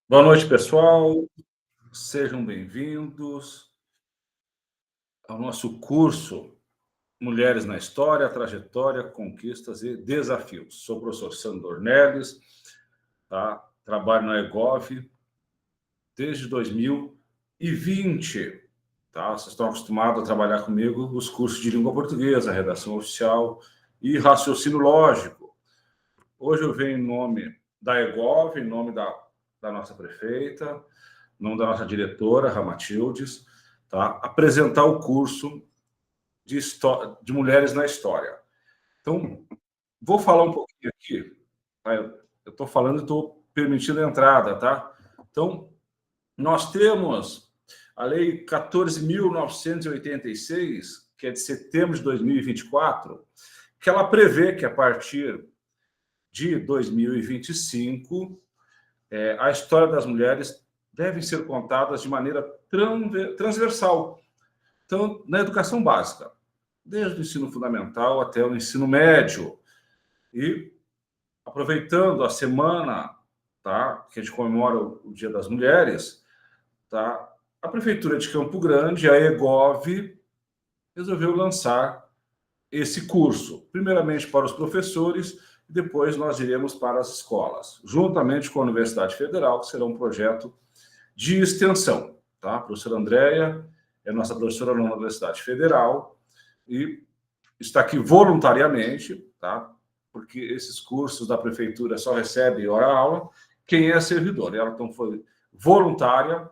Boa noite, pessoal. Sejam bem-vindos ao nosso curso Mulheres na História, Trajetória, Conquistas e Desafios. Sou o professor Sandro Ornelis, tá? Trabalho na EGOV desde 2020. Tá? Vocês estão acostumados a trabalhar comigo os cursos de língua portuguesa, redação oficial e raciocínio lógico. Hoje eu venho em nome da EGOV, em nome da nossa prefeita, em nome da nossa diretora, Ramatildes, tá? Apresentar o curso de Mulheres na História. Então, vou falar um pouquinho aqui. Tá? Eu estou falando e estou permitindo a entrada, tá? Então, nós temos a Lei 14.986, que é de setembro de 2024, que ela prevê que, a partir de 2025, a história das mulheres devem ser contadas de maneira transversal, tanto na educação básica, desde o ensino fundamental até o ensino médio. E, aproveitando a semana, tá, que a gente comemora o Dia das Mulheres, tá, a Prefeitura de Campo Grande, a EGOV, resolveu lançar esse curso, primeiramente para os professores, e depois nós iremos para as escolas, juntamente com a Universidade Federal, que será um projeto de extensão. Tá? A professora Andréia é nossa professora na Universidade Federal e está aqui voluntariamente, tá? Porque esses cursos da prefeitura só recebem hora-aula quem é servidor. Ela então foi voluntária,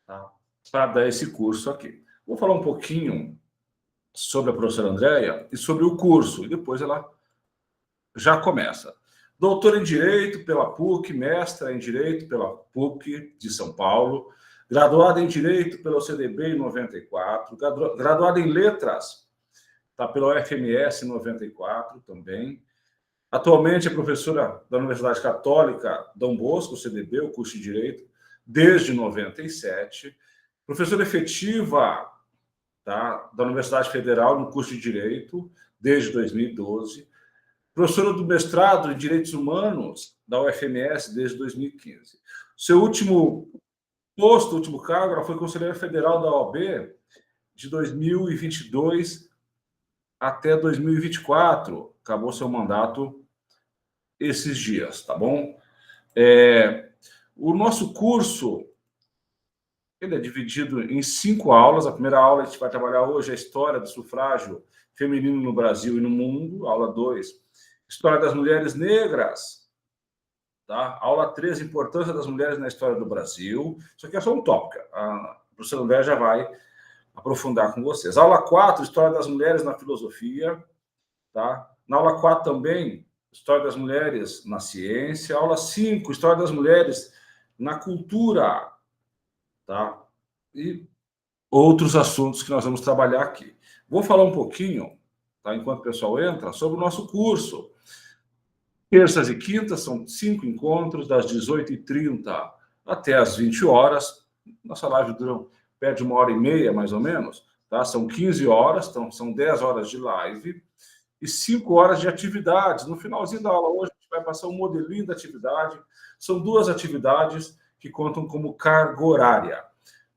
tá, para dar esse curso aqui. Vou falar um pouquinho sobre a professora Andréia e sobre o curso, e depois ela já começa. Doutora em Direito pela PUC, mestra em Direito pela PUC de São Paulo, graduada em Direito pela CDB em 94, graduada em Letras, tá, pela UFMS em 94 também. Atualmente é professora da Universidade Católica Dom Bosco, CDB, o curso de Direito, desde 97. Professora efetiva, tá, da Universidade Federal no curso de Direito, desde 2012. Professora do mestrado em Direitos Humanos da UFMS desde 2015. Seu último posto, último cargo, ela foi conselheira federal da OAB de 2022 até 2024. Acabou seu mandato esses dias, tá bom? O nosso curso ele é dividido em 5 aulas. A primeira aula a gente vai trabalhar hoje a história do sufrágio feminino no Brasil e no mundo. Aula 2, história das mulheres negras. Tá? Aula 3, importância das mulheres na história do Brasil. Isso aqui é só um tópico. A professora André já vai aprofundar com vocês. Aula 4, história das mulheres na filosofia. Tá? Na aula 4 também, história das mulheres na ciência. Aula 5, história das mulheres na cultura. Tá? E outros assuntos que nós vamos trabalhar aqui. Vou falar um pouquinho, tá, enquanto o pessoal entra, sobre o nosso curso. Terças e quintas são 5 encontros, das 18h30 até as 20 horas. Nossa live dura perto de 1h30, mais ou menos. Tá? São 15 horas, então são 10 horas de live e 5 horas de atividades. No finalzinho da aula hoje, a gente vai passar um modelinho da atividade. São 2 atividades que contam como carga horária.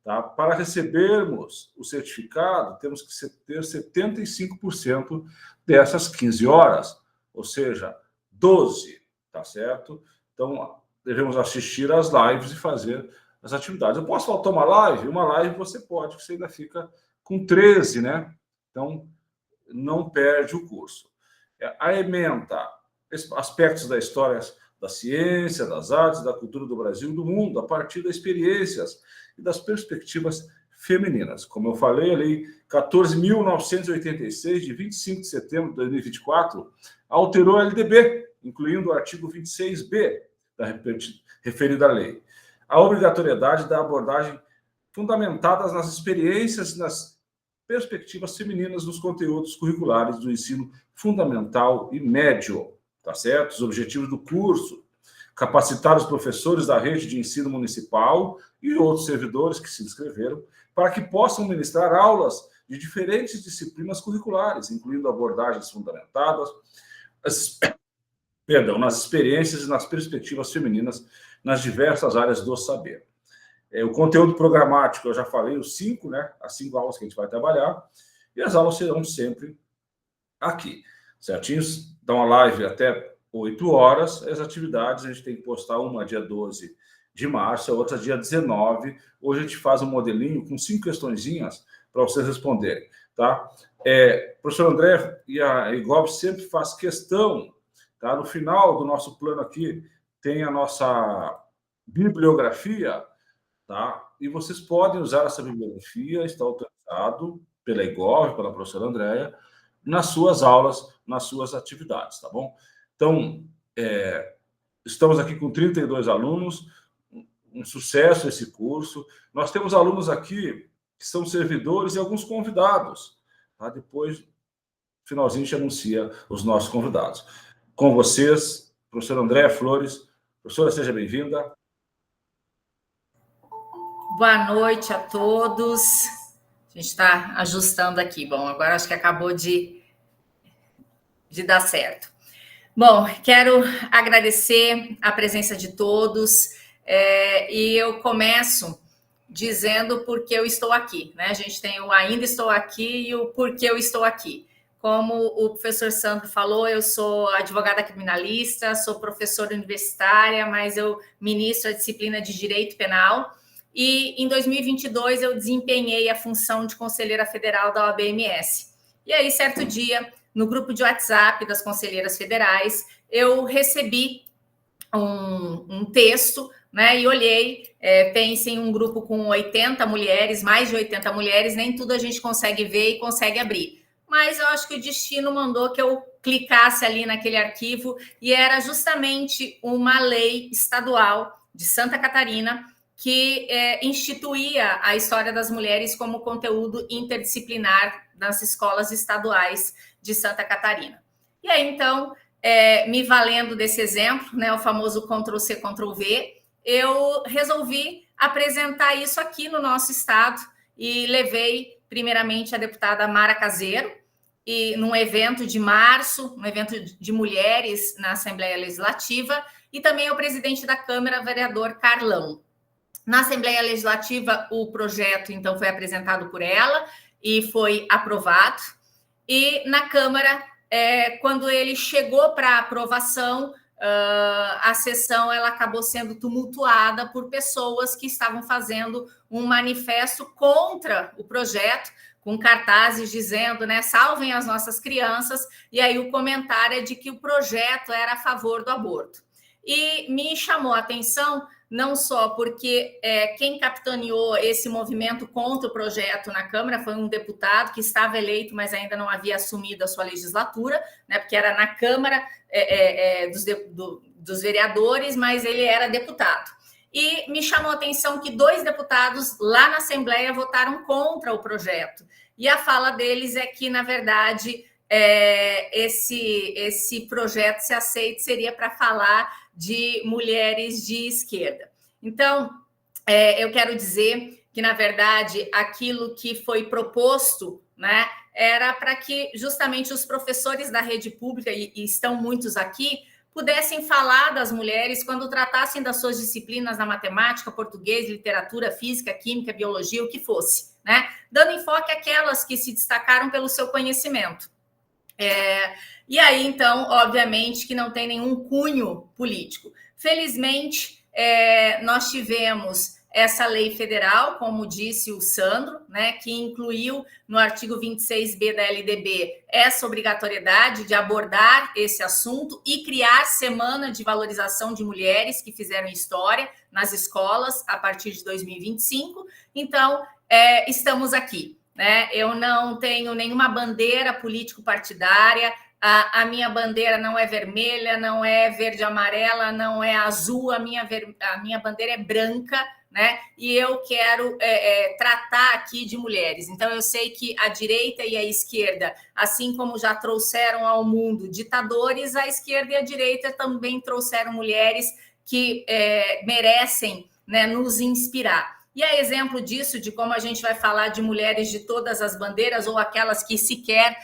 Tá? Para recebermos o certificado, temos que ter 75% dessas 15 horas, ou seja, 12, tá certo? Então, devemos assistir às lives e fazer as atividades. Eu posso faltar uma live? Uma live você pode, que você ainda fica com 13, né? Então, não perde o curso. A ementa aspectos da história, da ciência, das artes, da cultura do Brasil e do mundo, a partir das experiências e das perspectivas femininas. Como eu falei, a Lei 14.986, de 25 de setembro de 2024, alterou a LDB, incluindo o artigo 26B da referida lei. A obrigatoriedade da abordagem fundamentadas nas experiências e nas perspectivas femininas nos conteúdos curriculares do ensino fundamental e médio. Tá certo? Os objetivos do curso: capacitar os professores da rede de ensino municipal e outros servidores que se inscreveram para que possam ministrar aulas de diferentes disciplinas curriculares, incluindo abordagens fundamentadas nas experiências e nas perspectivas femininas nas diversas áreas do saber. O conteúdo programático, eu já falei, os 5, né? As 5 aulas que a gente vai trabalhar, e as aulas serão sempre aqui, certinho? Dá uma live até 8 horas, as atividades a gente tem que postar uma dia 12 de março, a outra dia 19. Hoje a gente faz um modelinho com 5 questõezinhas para vocês responderem, tá? O professor André e a IGOB sempre faz questão, tá? No final do nosso plano aqui tem a nossa bibliografia, tá? E vocês podem usar essa bibliografia, está autorizado pela IGOV, pela professora Andréia, nas suas aulas, nas suas atividades, tá bom? Então, estamos aqui com 32 alunos, um sucesso esse curso. Nós temos alunos aqui que são servidores e alguns convidados, tá? Depois, no finalzinho, a gente anuncia os nossos convidados. Com vocês, professora Andréia Flores. Professora, seja bem-vinda. Boa noite a todos. A gente está ajustando aqui. Bom, agora acho que acabou de dar certo. Bom, quero agradecer a presença de todos e eu começo dizendo por que eu estou aqui, né? A gente tem o ainda estou aqui e o porquê eu estou aqui. Como o professor Sandro falou, eu sou advogada criminalista, sou professora universitária, mas eu ministro a disciplina de Direito Penal. E em 2022 eu desempenhei a função de conselheira federal da OAB-MS. E aí, certo dia, no grupo de WhatsApp das conselheiras federais, eu recebi um texto, né, e olhei, pensem em um grupo com 80 mulheres, mais de 80 mulheres, nem tudo a gente consegue ver e consegue abrir. Mas eu acho que o destino mandou que eu clicasse ali naquele arquivo e era justamente uma lei estadual de Santa Catarina que instituía a história das mulheres como conteúdo interdisciplinar nas escolas estaduais de Santa Catarina. E aí, então, me valendo desse exemplo, né, o famoso Ctrl-C, Ctrl-V, eu resolvi apresentar isso aqui no nosso estado e levei, primeiramente, a deputada Mara Caseiro, e num evento de março, um evento de mulheres na Assembleia Legislativa, e também ao presidente da Câmara, vereador Carlão. Na Assembleia Legislativa, o projeto, então, foi apresentado por ela e foi aprovado. E na Câmara, quando ele chegou para aprovação, a sessão ela acabou sendo tumultuada por pessoas que estavam fazendo um manifesto contra o projeto, com cartazes dizendo, né, salvem as nossas crianças, e aí o comentário é de que o projeto era a favor do aborto. E me chamou a atenção não só porque quem capitaneou esse movimento contra o projeto na Câmara foi um deputado que estava eleito, mas ainda não havia assumido a sua legislatura, né, porque era na Câmara dos vereadores, mas ele era deputado. E me chamou a atenção que 2 deputados lá na Assembleia votaram contra o projeto. E a fala deles é que, na verdade, esse projeto, se aceito, seria para falar de mulheres de esquerda. Então, eu quero dizer que, na verdade, aquilo que foi proposto, né, era para que justamente os professores da rede pública, e estão muitos aqui, pudessem falar das mulheres quando tratassem das suas disciplinas na matemática, português, literatura, física, química, biologia, o que fosse, né? Dando enfoque àquelas que se destacaram pelo seu conhecimento. E aí, então, obviamente, que não tem nenhum cunho político. Felizmente, nós tivemos essa lei federal, como disse o Sandro, né, que incluiu no artigo 26B da LDB essa obrigatoriedade de abordar esse assunto e criar semana de valorização de mulheres que fizeram história nas escolas a partir de 2025. Então, estamos aqui, né? Eu não tenho nenhuma bandeira político-partidária. A minha bandeira não é vermelha, não é verde amarela, não é azul, a minha bandeira é branca, né? E eu quero tratar aqui de mulheres. Então, eu sei que a direita e a esquerda, assim como já trouxeram ao mundo ditadores, a esquerda e a direita também trouxeram mulheres que merecem, né, nos inspirar. E é exemplo disso, de como a gente vai falar de mulheres de todas as bandeiras ou aquelas que sequer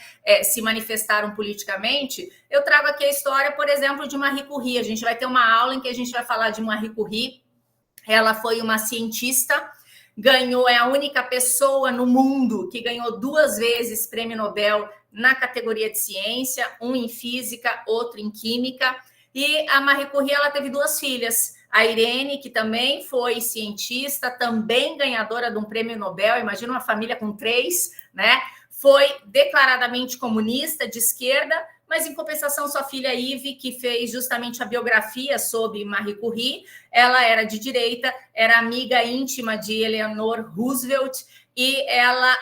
se manifestaram politicamente. Eu trago aqui a história, por exemplo, de Marie Curie. A gente vai ter uma aula em que a gente vai falar de Marie Curie. Ela foi uma cientista, é a única pessoa no mundo que ganhou 2 vezes prêmio Nobel na categoria de ciência, um em física, outro em química. E a Marie Curie, ela teve 2 filhas. A Irene, que também foi cientista, também ganhadora de um prêmio Nobel, imagina uma família com 3, né? Foi declaradamente comunista, de esquerda, mas em compensação, sua filha Eve, que fez justamente a biografia sobre Marie Curie, ela era de direita, era amiga íntima de Eleanor Roosevelt, e ela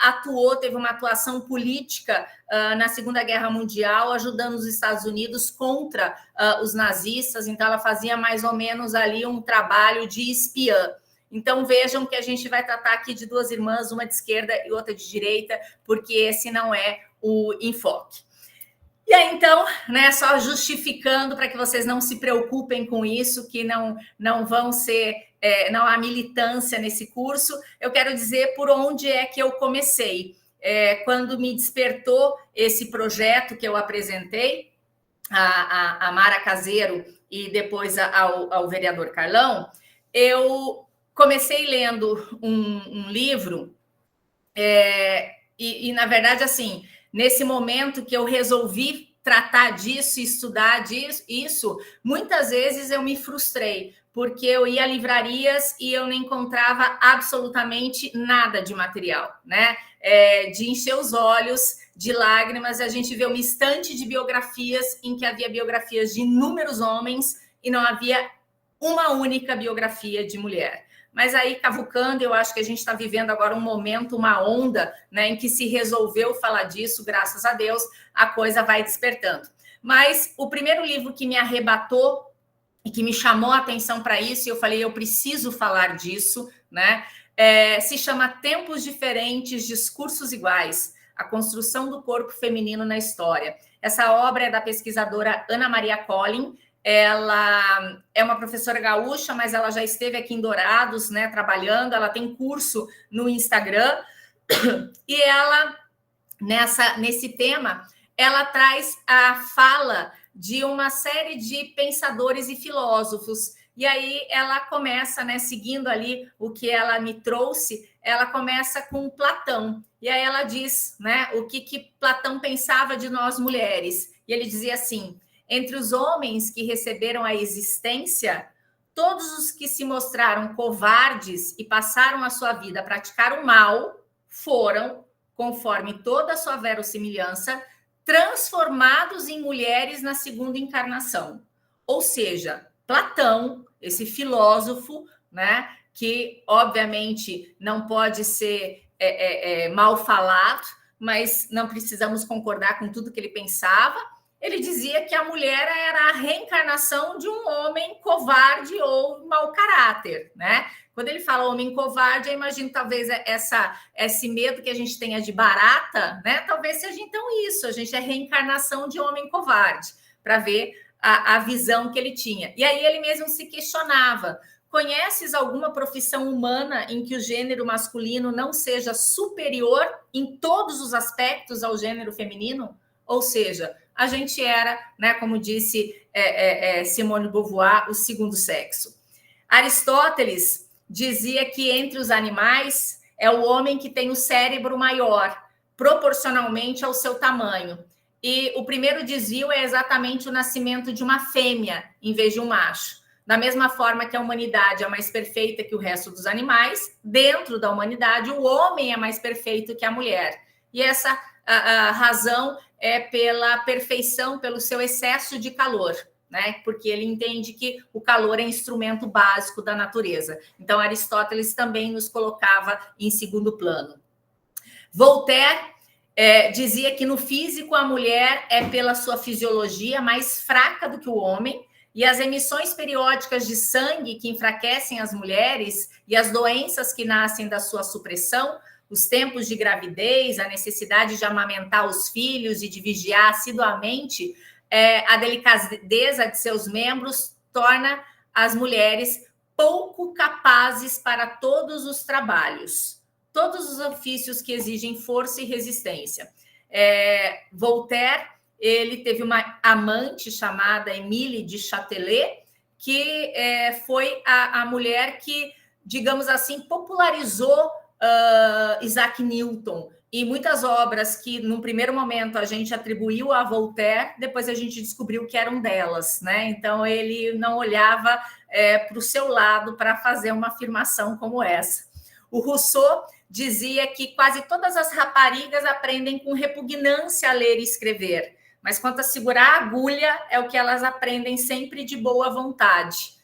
teve uma atuação política na Segunda Guerra Mundial, ajudando os Estados Unidos contra os nazistas. Então, ela fazia mais ou menos ali um trabalho de espiã. Então, vejam que a gente vai tratar aqui de 2 irmãs, uma de esquerda e outra de direita, porque esse não é o enfoque. E aí, então, né, só justificando para que vocês não se preocupem com isso, que não vão ser, não há militância nesse curso, eu quero dizer por onde é que eu comecei. Quando me despertou esse projeto que eu apresentei, a Mara Caseiro e depois ao vereador Carlão, eu comecei lendo um livro, e na verdade, assim, nesse momento que eu resolvi tratar disso, estudar isso, muitas vezes eu me frustrei, porque eu ia a livrarias e eu não encontrava absolutamente nada de material, né? De encher os olhos de lágrimas, a gente vê uma estante de biografias em que havia biografias de inúmeros homens e não havia uma única biografia de mulher. Mas aí, cavucando, eu acho que a gente está vivendo agora um momento, uma onda, né, em que se resolveu falar disso, graças a Deus, a coisa vai despertando. Mas o primeiro livro que me arrebatou e que me chamou a atenção para isso, e eu falei, eu preciso falar disso, né, se chama Tempos Diferentes, Discursos Iguais, a construção do corpo feminino na história. Essa obra é da pesquisadora Ana Maria Collin. Ela é uma professora gaúcha, mas ela já esteve aqui em Dourados, né, trabalhando. Ela tem curso no Instagram e ela, nesse tema, ela traz a fala de uma série de pensadores e filósofos. E aí ela começa, né, seguindo ali o que ela me trouxe, ela começa com Platão. E aí ela diz, né, o que Platão pensava de nós mulheres. E ele dizia assim: entre os homens que receberam a existência, todos os que se mostraram covardes e passaram a sua vida a praticar o mal foram, conforme toda a sua verossimilhança, transformados em mulheres na segunda encarnação. Ou seja, Platão, esse filósofo, né, que obviamente não pode ser mal falado, mas não precisamos concordar com tudo que ele pensava. Ele dizia que a mulher era a reencarnação de um homem covarde ou mau caráter, né? Quando ele fala homem covarde, eu imagino talvez esse medo que a gente tenha de barata, né? Talvez seja então isso, a gente é reencarnação de homem covarde, para ver a visão que ele tinha. E aí ele mesmo se questionava: conheces alguma profissão humana em que o gênero masculino não seja superior em todos os aspectos ao gênero feminino? Ou seja, a gente era, né, como disse Simone de Beauvoir, o segundo sexo. Aristóteles dizia que entre os animais é o homem que tem o cérebro maior, proporcionalmente ao seu tamanho. E o primeiro desvio é exatamente o nascimento de uma fêmea em vez de um macho. Da mesma forma que a humanidade é mais perfeita que o resto dos animais, dentro da humanidade o homem é mais perfeito que a mulher. E essa a razão é pela perfeição, pelo seu excesso de calor, né? Porque ele entende que o calor é instrumento básico da natureza. Então, Aristóteles também nos colocava em segundo plano. Voltaire dizia que no físico a mulher é, pela sua fisiologia, mais fraca do que o homem, e as emissões periódicas de sangue que enfraquecem as mulheres e as doenças que nascem da sua supressão, os tempos de gravidez, a necessidade de amamentar os filhos e de vigiar assiduamente, a delicadeza de seus membros torna as mulheres pouco capazes para todos os trabalhos, todos os ofícios que exigem força e resistência. Voltaire, ele teve uma amante chamada Émilie de Châtelet, que foi a mulher que, digamos assim, popularizou Isaac Newton, e muitas obras que, num primeiro momento, a gente atribuiu a Voltaire, depois a gente descobriu que eram delas, né? Então, ele não olhava para o seu lado para fazer uma afirmação como essa. O Rousseau dizia que quase todas as raparigas aprendem com repugnância a ler e escrever, mas quanto a segurar a agulha, é o que elas aprendem sempre de boa vontade.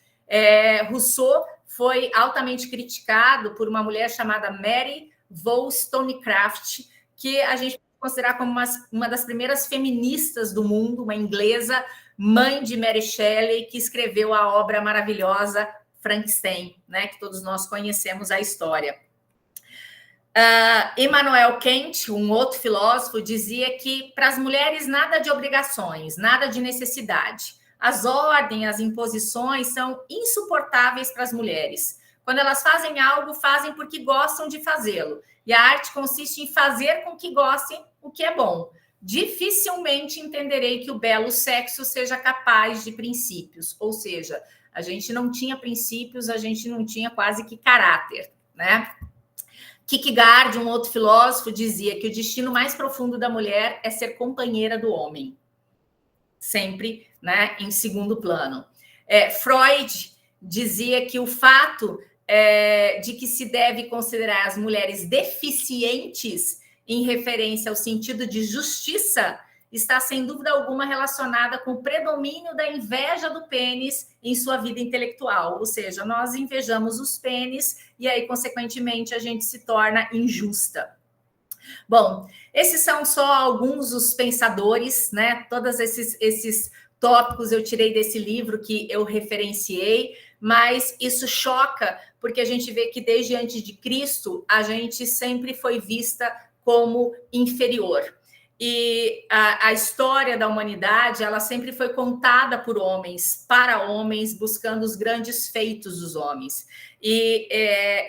Rousseau foi altamente criticado por uma mulher chamada Mary Wollstonecraft, que a gente pode considerar como uma das primeiras feministas do mundo, uma inglesa, mãe de Mary Shelley, que escreveu a obra maravilhosa Frankenstein, né, que todos nós conhecemos a história. Immanuel Kant, um outro filósofo, dizia que para as mulheres nada de obrigações, nada de necessidade. As ordens, as imposições são insuportáveis para as mulheres. Quando elas fazem algo, fazem porque gostam de fazê-lo. E a arte consiste em fazer com que gostem o que é bom. Dificilmente entenderei que o belo sexo seja capaz de princípios. Ou seja, a gente não tinha princípios, a gente não tinha quase que caráter, né? Kierkegaard, um outro filósofo, dizia que o destino mais profundo da mulher é ser companheira do homem. Sempre, né, em segundo plano. Freud dizia que o fato de que se deve considerar as mulheres deficientes em referência ao sentido de justiça está, sem dúvida alguma, relacionada com o predomínio da inveja do pênis em sua vida intelectual. Ou seja, nós invejamos os pênis e aí, consequentemente, a gente se torna injusta. Bom, esses são só alguns dos pensadores, né? Todos esses tópicos eu tirei desse livro que eu referenciei, mas isso choca porque a gente vê que desde antes de Cristo a gente sempre foi vista como inferior. E a história da humanidade, ela sempre foi contada por homens, para homens, buscando os grandes feitos dos homens. E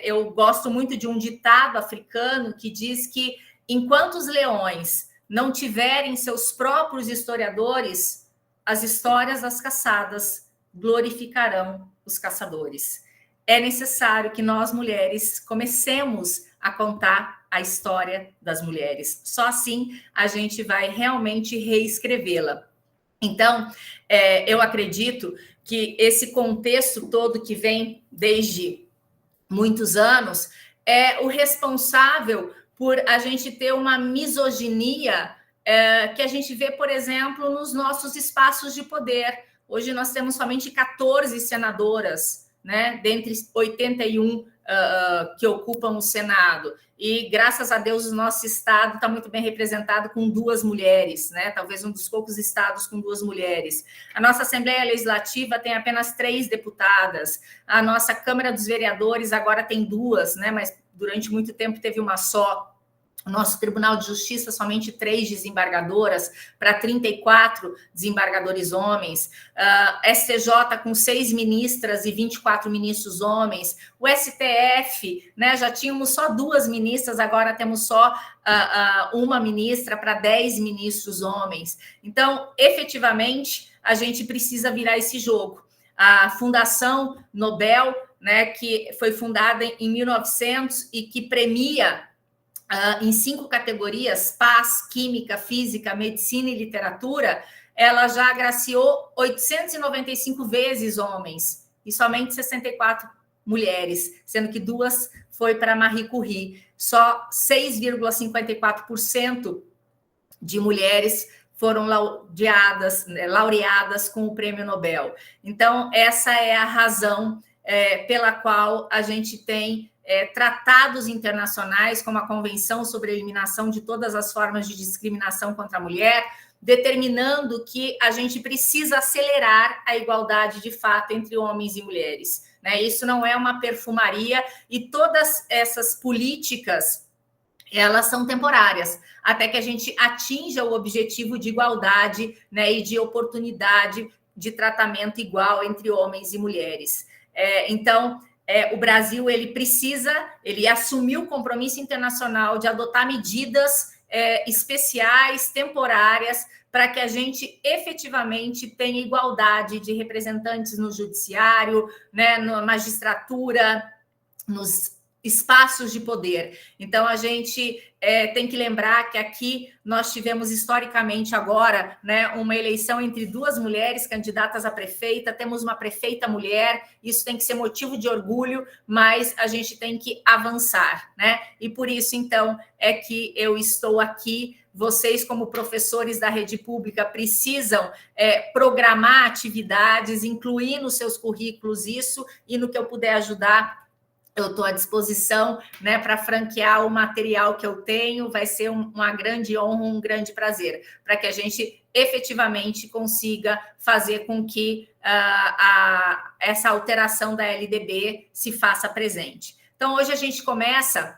eu gosto muito de um ditado africano que diz que enquanto os leões não tiverem seus próprios historiadores, as histórias das caçadas glorificarão os caçadores. É necessário que nós, mulheres, comecemos a contar a história das mulheres. Só assim a gente vai realmente reescrevê-la. Então, eu acredito que esse contexto todo que vem desde muitos anos é o responsável por a gente ter uma misoginia que a gente vê, por exemplo, nos nossos espaços de poder. Hoje nós temos somente 14 senadoras, né, dentre 81 que ocupam o Senado. E, graças a Deus, o nosso estado está muito bem representado com 2 mulheres, né? Talvez um dos poucos estados com 2 mulheres. A nossa Assembleia Legislativa tem apenas 3 deputadas. A nossa Câmara dos Vereadores agora tem 2, né? Mas durante muito tempo teve uma só. O nosso Tribunal de Justiça, somente 3 desembargadoras para 34 desembargadores homens. STJ com 6 ministras e 24 ministros homens. O STF, né, já tínhamos só 2 ministras, agora temos só uma ministra para 10 ministros homens. Então, efetivamente, a gente precisa virar esse jogo. A Fundação Nobel, né, que foi fundada em 1900 e que premia em 5 categorias, paz, química, física, medicina e literatura, ela já agraciou 895 vezes homens e somente 64 mulheres, sendo que 2 foi para Marie Curie. Só 6,54% de mulheres foram laureadas com o Prêmio Nobel. Então, essa é a razão pela qual a gente tem tratados internacionais, como a Convenção sobre a Eliminação de Todas as Formas de Discriminação contra a Mulher, determinando que a gente precisa acelerar a igualdade de fato entre homens e mulheres. Né? Isso não é uma perfumaria e todas essas políticas, elas são temporárias, até que a gente atinja o objetivo de igualdade, né, e de oportunidade de tratamento igual entre homens e mulheres. Então, o Brasil ele assumiu o compromisso internacional de adotar medidas especiais, temporárias, para que a gente efetivamente tenha igualdade de representantes no judiciário, né, na magistratura, nos espaços de poder. Então, a gente tem que lembrar que aqui nós tivemos historicamente agora, né, uma eleição entre duas mulheres candidatas a prefeita, temos uma prefeita mulher, isso tem que ser motivo de orgulho, mas a gente tem que avançar, né? E por isso, então, é que eu estou aqui. Vocês, como professores da rede pública, precisam programar atividades, incluir nos seus currículos isso, e no que eu puder ajudar, eu estou à disposição, né, para franquear o material que eu tenho. Vai ser uma grande honra, um grande prazer, para que a gente efetivamente consiga fazer com que essa alteração da LDB se faça presente. Então, hoje a gente começa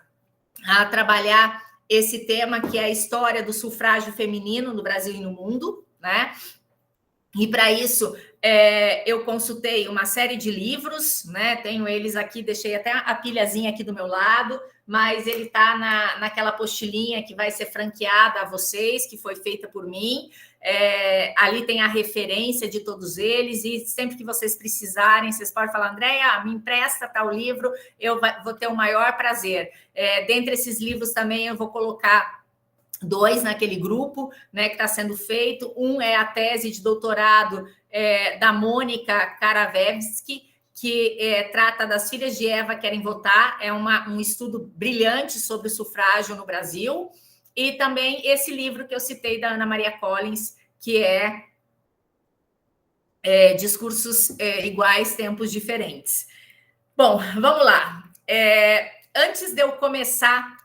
a trabalhar esse tema, que é a história do sufrágio feminino no Brasil e no mundo, né? E para isso, eu consultei uma série de livros, né? Tenho eles aqui, deixei até a pilhazinha aqui do meu lado, mas ele está naquela apostilinha que vai ser franqueada a vocês, que foi feita por mim. Ali tem a referência de todos eles, e sempre que vocês precisarem, vocês podem falar: Andréia, me empresta tal livro, eu vou ter o maior prazer. Dentre esses livros também eu vou colocar 2 naquele grupo, né, que está sendo feito. Um é a tese de doutorado da Mônica Karavevsky, que trata das filhas de Eva querem votar. É um estudo brilhante sobre o sufrágio no Brasil. E também esse livro que eu citei, da Ana Maria Collins, que é Discursos Iguais, Tempos Diferentes. Bom, vamos lá. Antes de eu começar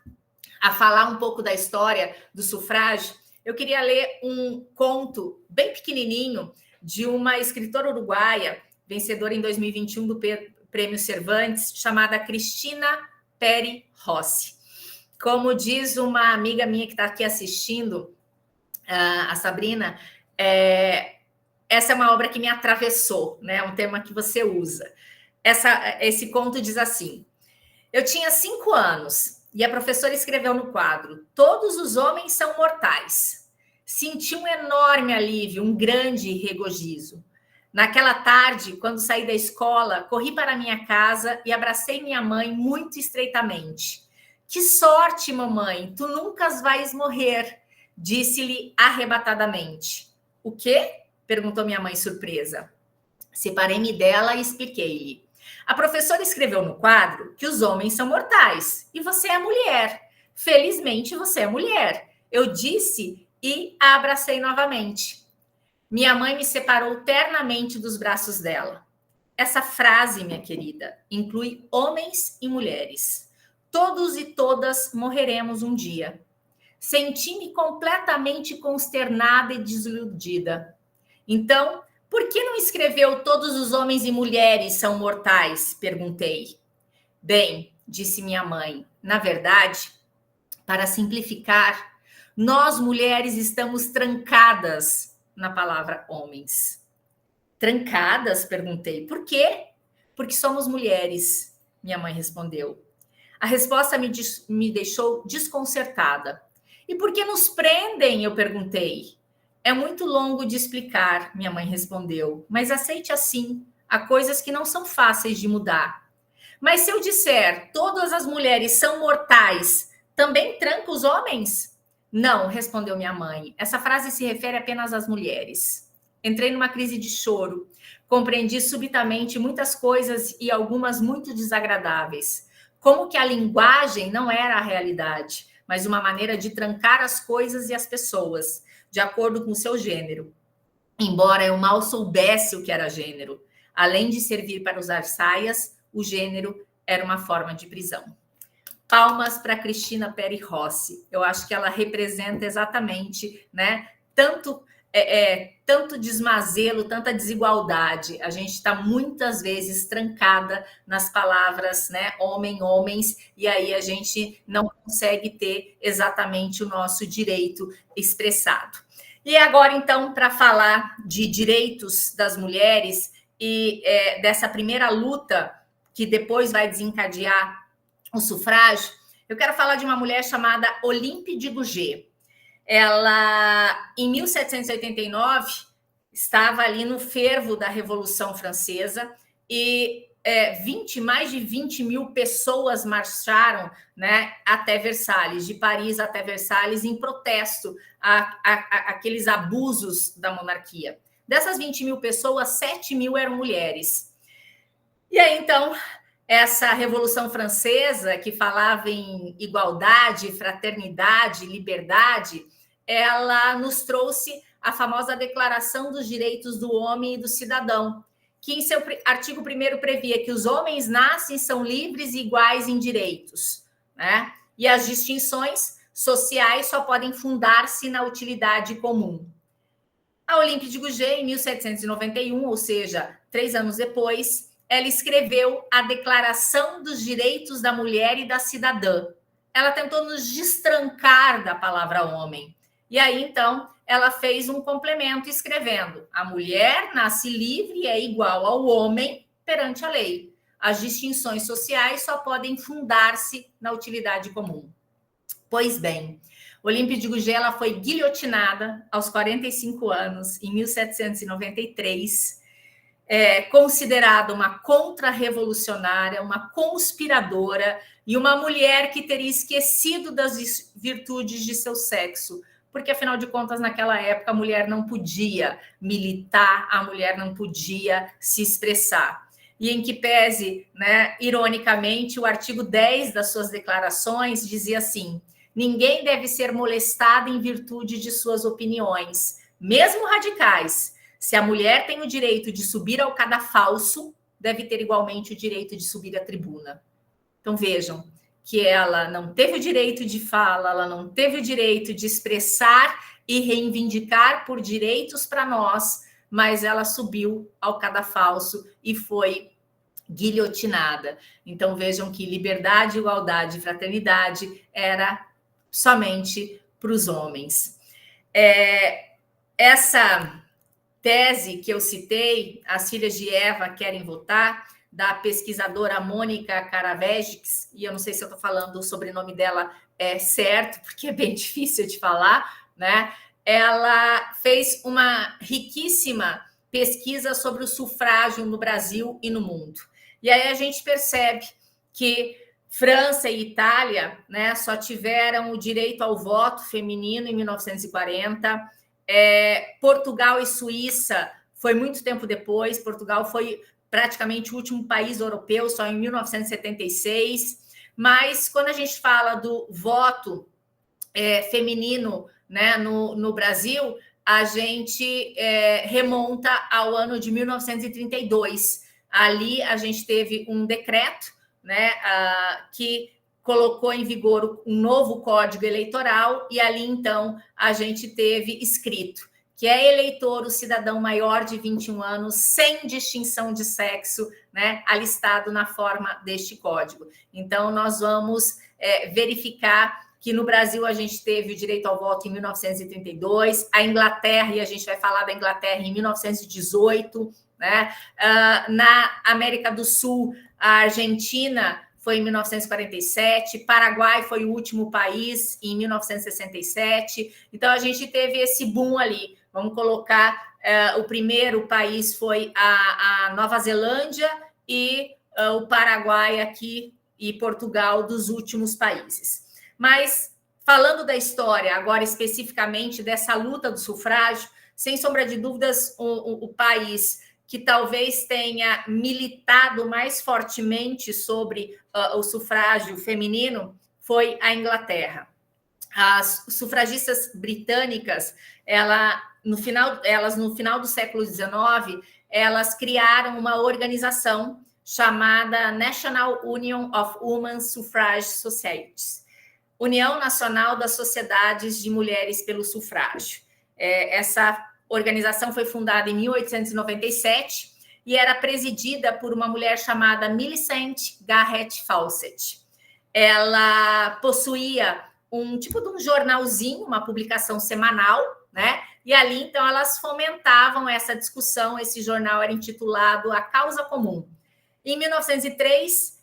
a falar um pouco da história do sufrágio, eu queria ler um conto bem pequenininho de uma escritora uruguaia, vencedora em 2021 do Prêmio Cervantes, chamada Cristina Peri Rossi. Como diz uma amiga minha que está aqui assistindo, a Sabrina, essa é uma obra que me atravessou, né? Um tema que você usa. Esse conto diz assim: eu tinha 5 anos e a professora escreveu no quadro: todos os homens são mortais. Senti um enorme alívio, um grande regozijo. Naquela tarde, quando saí da escola, corri para minha casa e abracei minha mãe muito estreitamente. Que sorte, mamãe, tu nunca vais morrer, disse-lhe arrebatadamente. O quê? Perguntou minha mãe surpresa. Separei-me dela e expliquei-lhe. A professora escreveu no quadro que os homens são mortais e você é mulher. Felizmente você é mulher. Eu disse e a abracei novamente. Minha mãe me separou ternamente dos braços dela. Essa frase, minha querida, inclui homens e mulheres. Todos e todas morreremos um dia. Senti-me completamente consternada e desiludida. Então, por que não escreveu todos os homens e mulheres são mortais? Perguntei. Bem, disse minha mãe, na verdade, para simplificar, nós mulheres estamos trancadas na palavra homens. Trancadas? Perguntei. Por quê? Porque somos mulheres, minha mãe respondeu. A resposta me deixou desconcertada. E por que nos prendem? Eu perguntei. É muito longo de explicar, minha mãe respondeu, mas aceite assim, há coisas que não são fáceis de mudar. Mas se eu disser todas as mulheres são mortais, também tranca os homens? Não, respondeu minha mãe. Essa frase se refere apenas às mulheres. Entrei numa crise de choro. Compreendi subitamente muitas coisas e algumas muito desagradáveis. Como que a linguagem não era a realidade, mas uma maneira de trancar as coisas e as pessoas, de acordo com o seu gênero. Embora eu mal soubesse o que era gênero, além de servir para usar saias, o gênero era uma forma de prisão. Palmas para Cristina Peri Rossi. Eu acho que ela representa exatamente, né, tanto desmazelo, tanta desigualdade. A gente está muitas vezes trancada nas palavras, né, homem, homens, e aí a gente não consegue ter exatamente o nosso direito expressado. E agora, então, para falar de direitos das mulheres, e dessa primeira luta que depois vai desencadear o sufrágio, eu quero falar de uma mulher chamada Olympe de Gouges. Ela, em 1789, estava ali no fervo da Revolução Francesa e mais de 20 mil pessoas marcharam, né, até Versalhes, de Paris até Versalhes, em protesto àqueles abusos da monarquia. Dessas 20 mil pessoas, 7 mil eram mulheres. E aí, então, essa Revolução Francesa, que falava em igualdade, fraternidade, liberdade, ela nos trouxe a famosa Declaração dos Direitos do Homem e do Cidadão, que em seu artigo 1º previa que os homens nascem, são livres e iguais em direitos, né? E as distinções sociais só podem fundar-se na utilidade comum. A Olympe de Gouges, em 1791, ou seja, 3 anos depois, ela escreveu a Declaração dos Direitos da Mulher e da Cidadã. Ela tentou nos destrancar da palavra homem. E aí, então, ela fez um complemento escrevendo: a mulher nasce livre e é igual ao homem perante a lei. As distinções sociais só podem fundar-se na utilidade comum. Pois bem, Olympe de Gouges, ela foi guilhotinada aos 45 anos, em 1793, considerada uma contra-revolucionária, uma conspiradora e uma mulher que teria esquecido das virtudes de seu sexo, porque, afinal de contas, naquela época, a mulher não podia militar, a mulher não podia se expressar. E em que pese, né, ironicamente, o artigo 10 das suas declarações dizia assim: ninguém deve ser molestado em virtude de suas opiniões, mesmo radicais. Se a mulher tem o direito de subir ao cadafalso, deve ter igualmente o direito de subir à tribuna. Então, vejam que ela não teve o direito de fala, ela não teve o direito de expressar e reivindicar por direitos para nós, mas ela subiu ao cadafalso e foi guilhotinada. Então, vejam que liberdade, igualdade e fraternidade era somente para os homens. Essa tese que eu citei, As Filhas de Eva Querem Votar, da pesquisadora Mônica Caravejix, e eu não sei se eu estou falando o sobrenome dela certo, porque é bem difícil de falar, né? Ela fez uma riquíssima pesquisa sobre o sufrágio no Brasil e no mundo. E aí a gente percebe que França e Itália, né, só tiveram o direito ao voto feminino em 1940. Portugal e Suíça foi muito tempo depois. Portugal foi praticamente o último país europeu, só em 1976. Mas quando a gente fala do voto feminino, né, no Brasil, a gente remonta ao ano de 1932. Ali a gente teve um decreto, né, que colocou em vigor um novo Código Eleitoral, e ali, então, a gente teve escrito que é eleitor o cidadão maior de 21 anos, sem distinção de sexo, né, alistado na forma deste código. Então, nós vamos verificar que no Brasil a gente teve o direito ao voto em 1932, a Inglaterra, e a gente vai falar da Inglaterra, em 1918, né? Na América do Sul, a Argentina foi em 1947, Paraguai foi o último país em 1967. Então, a gente teve esse boom ali. Vamos colocar, o primeiro país foi a Nova Zelândia e o Paraguai aqui e Portugal, dos últimos países. Mas, falando da história, agora especificamente dessa luta do sufrágio, sem sombra de dúvidas, o país que talvez tenha militado mais fortemente sobre o sufrágio feminino foi a Inglaterra. As sufragistas britânicas, no final do século XIX, elas criaram uma organização chamada National Union of Women's Suffrage Societies, União Nacional das Sociedades de Mulheres pelo Sufrágio. Essa organização foi fundada em 1897 e era presidida por uma mulher chamada Millicent Garrett Fawcett. Ela possuía um tipo de um jornalzinho, uma publicação semanal, né? E ali, então, elas fomentavam essa discussão. Esse jornal era intitulado A Causa Comum. Em 1903,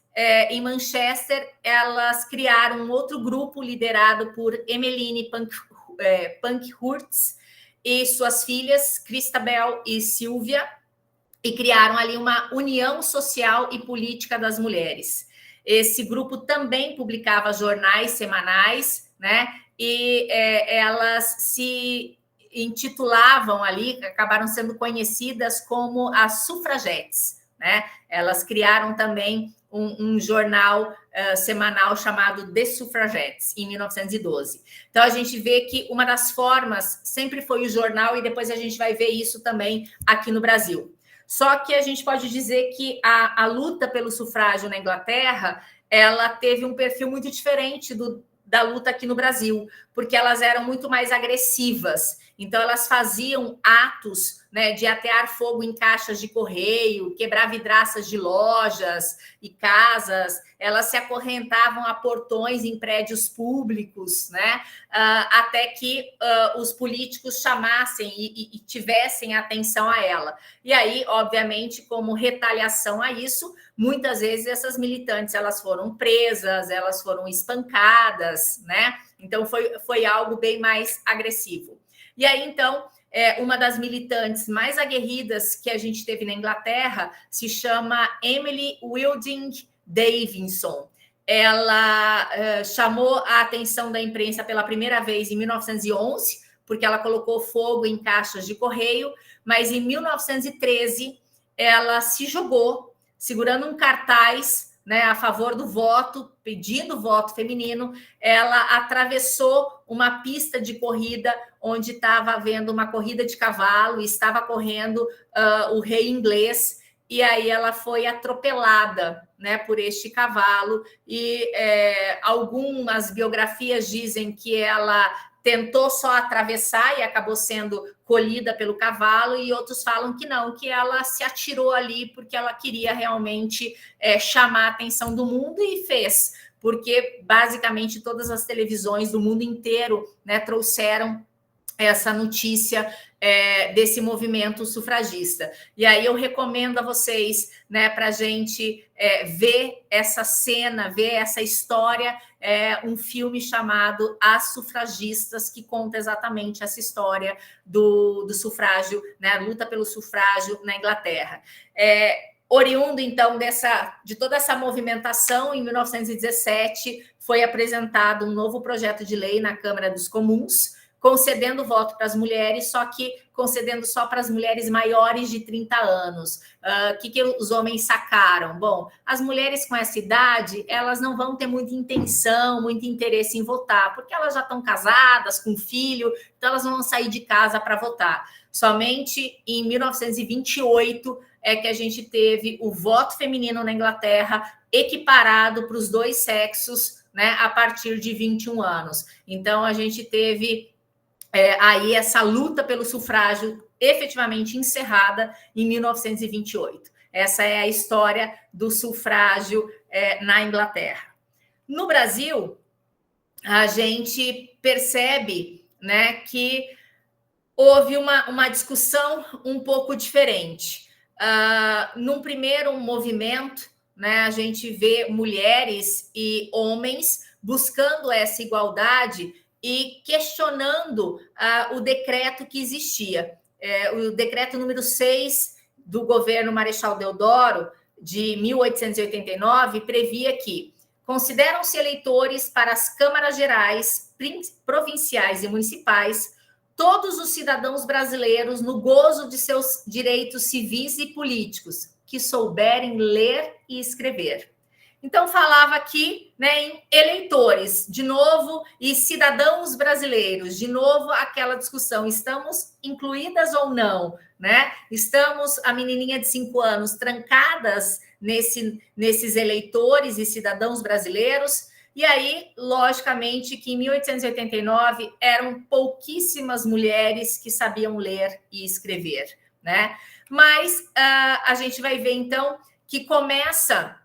em Manchester, elas criaram um outro grupo liderado por Emmeline Pankhurst e suas filhas, Christabel e Sylvia, e criaram ali uma união social e política das mulheres. Esse grupo também publicava jornais semanais, né? E elas se intitulavam ali, acabaram sendo conhecidas como as sufragetes, né? Elas criaram também um jornal semanal chamado The Suffragettes, em 1912. Então, a gente vê que uma das formas sempre foi o jornal, e depois a gente vai ver isso também aqui no Brasil. Só que a gente pode dizer que a luta pelo sufrágio na Inglaterra, ela teve um perfil muito diferente da luta aqui no Brasil, porque elas eram muito mais agressivas. Então, elas faziam atos, né, de atear fogo em caixas de correio, quebrar vidraças de lojas e casas. Elas se acorrentavam a portões em prédios públicos, né, até que os políticos chamassem e tivessem atenção a ela. E aí, obviamente, como retaliação a isso, muitas vezes essas militantes elas foram presas, elas foram espancadas, né? Então, foi algo bem mais agressivo. E aí, então, uma das militantes mais aguerridas que a gente teve na Inglaterra se chama Emily Wilding Davidson. Ela chamou a atenção da imprensa pela primeira vez em 1911, porque ela colocou fogo em caixas de correio, mas em 1913 ela se jogou, segurando um cartaz, né, a favor do voto, pedindo voto feminino. Ela atravessou uma pista de corrida onde estava havendo uma corrida de cavalo e estava correndo o rei inglês, e aí ela foi atropelada, né, por este cavalo, e algumas biografias dizem que ela tentou só atravessar e acabou sendo colhida pelo cavalo, e outros falam que não, que ela se atirou ali porque ela queria realmente chamar a atenção do mundo, e fez, porque basicamente todas as televisões do mundo inteiro, né, trouxeram essa notícia desse movimento sufragista. E aí eu recomendo a vocês, né, para a gente ver essa cena, ver essa história, um filme chamado As Sufragistas, que conta exatamente essa história do sufrágio, né, a luta pelo sufrágio na Inglaterra. Oriundo, então, de toda essa movimentação, em 1917, foi apresentado um novo projeto de lei na Câmara dos Comuns, concedendo voto para as mulheres, só que concedendo só para as mulheres maiores de 30 anos. O que os homens sacaram? Bom, as mulheres com essa idade, elas não vão ter muita intenção, muito interesse em votar, porque elas já estão casadas, com filho, então elas não vão sair de casa para votar. Somente em 1928 é que a gente teve o voto feminino na Inglaterra equiparado para os dois sexos, né, a partir de 21 anos. Então, a gente teve aí essa luta pelo sufrágio efetivamente encerrada em 1928. Essa é a história do sufrágio na Inglaterra. No Brasil, a gente percebe, né, que houve uma discussão um pouco diferente. Num primeiro movimento, né, a gente vê mulheres e homens buscando essa igualdade e questionando o decreto que existia. O decreto número 6 do governo Marechal Deodoro, de 1889, previa que consideram-se eleitores para as câmaras gerais, provinciais e municipais todos os cidadãos brasileiros no gozo de seus direitos civis e políticos, que souberem ler e escrever. Então, falava aqui, né, em eleitores, de novo, e cidadãos brasileiros, de novo, aquela discussão, estamos incluídas ou não, né? Estamos, a menininha de 5 anos, trancadas nesses eleitores e cidadãos brasileiros. E aí, logicamente, que em 1889 eram pouquíssimas mulheres que sabiam ler e escrever, né? Mas a gente vai ver, então, que começa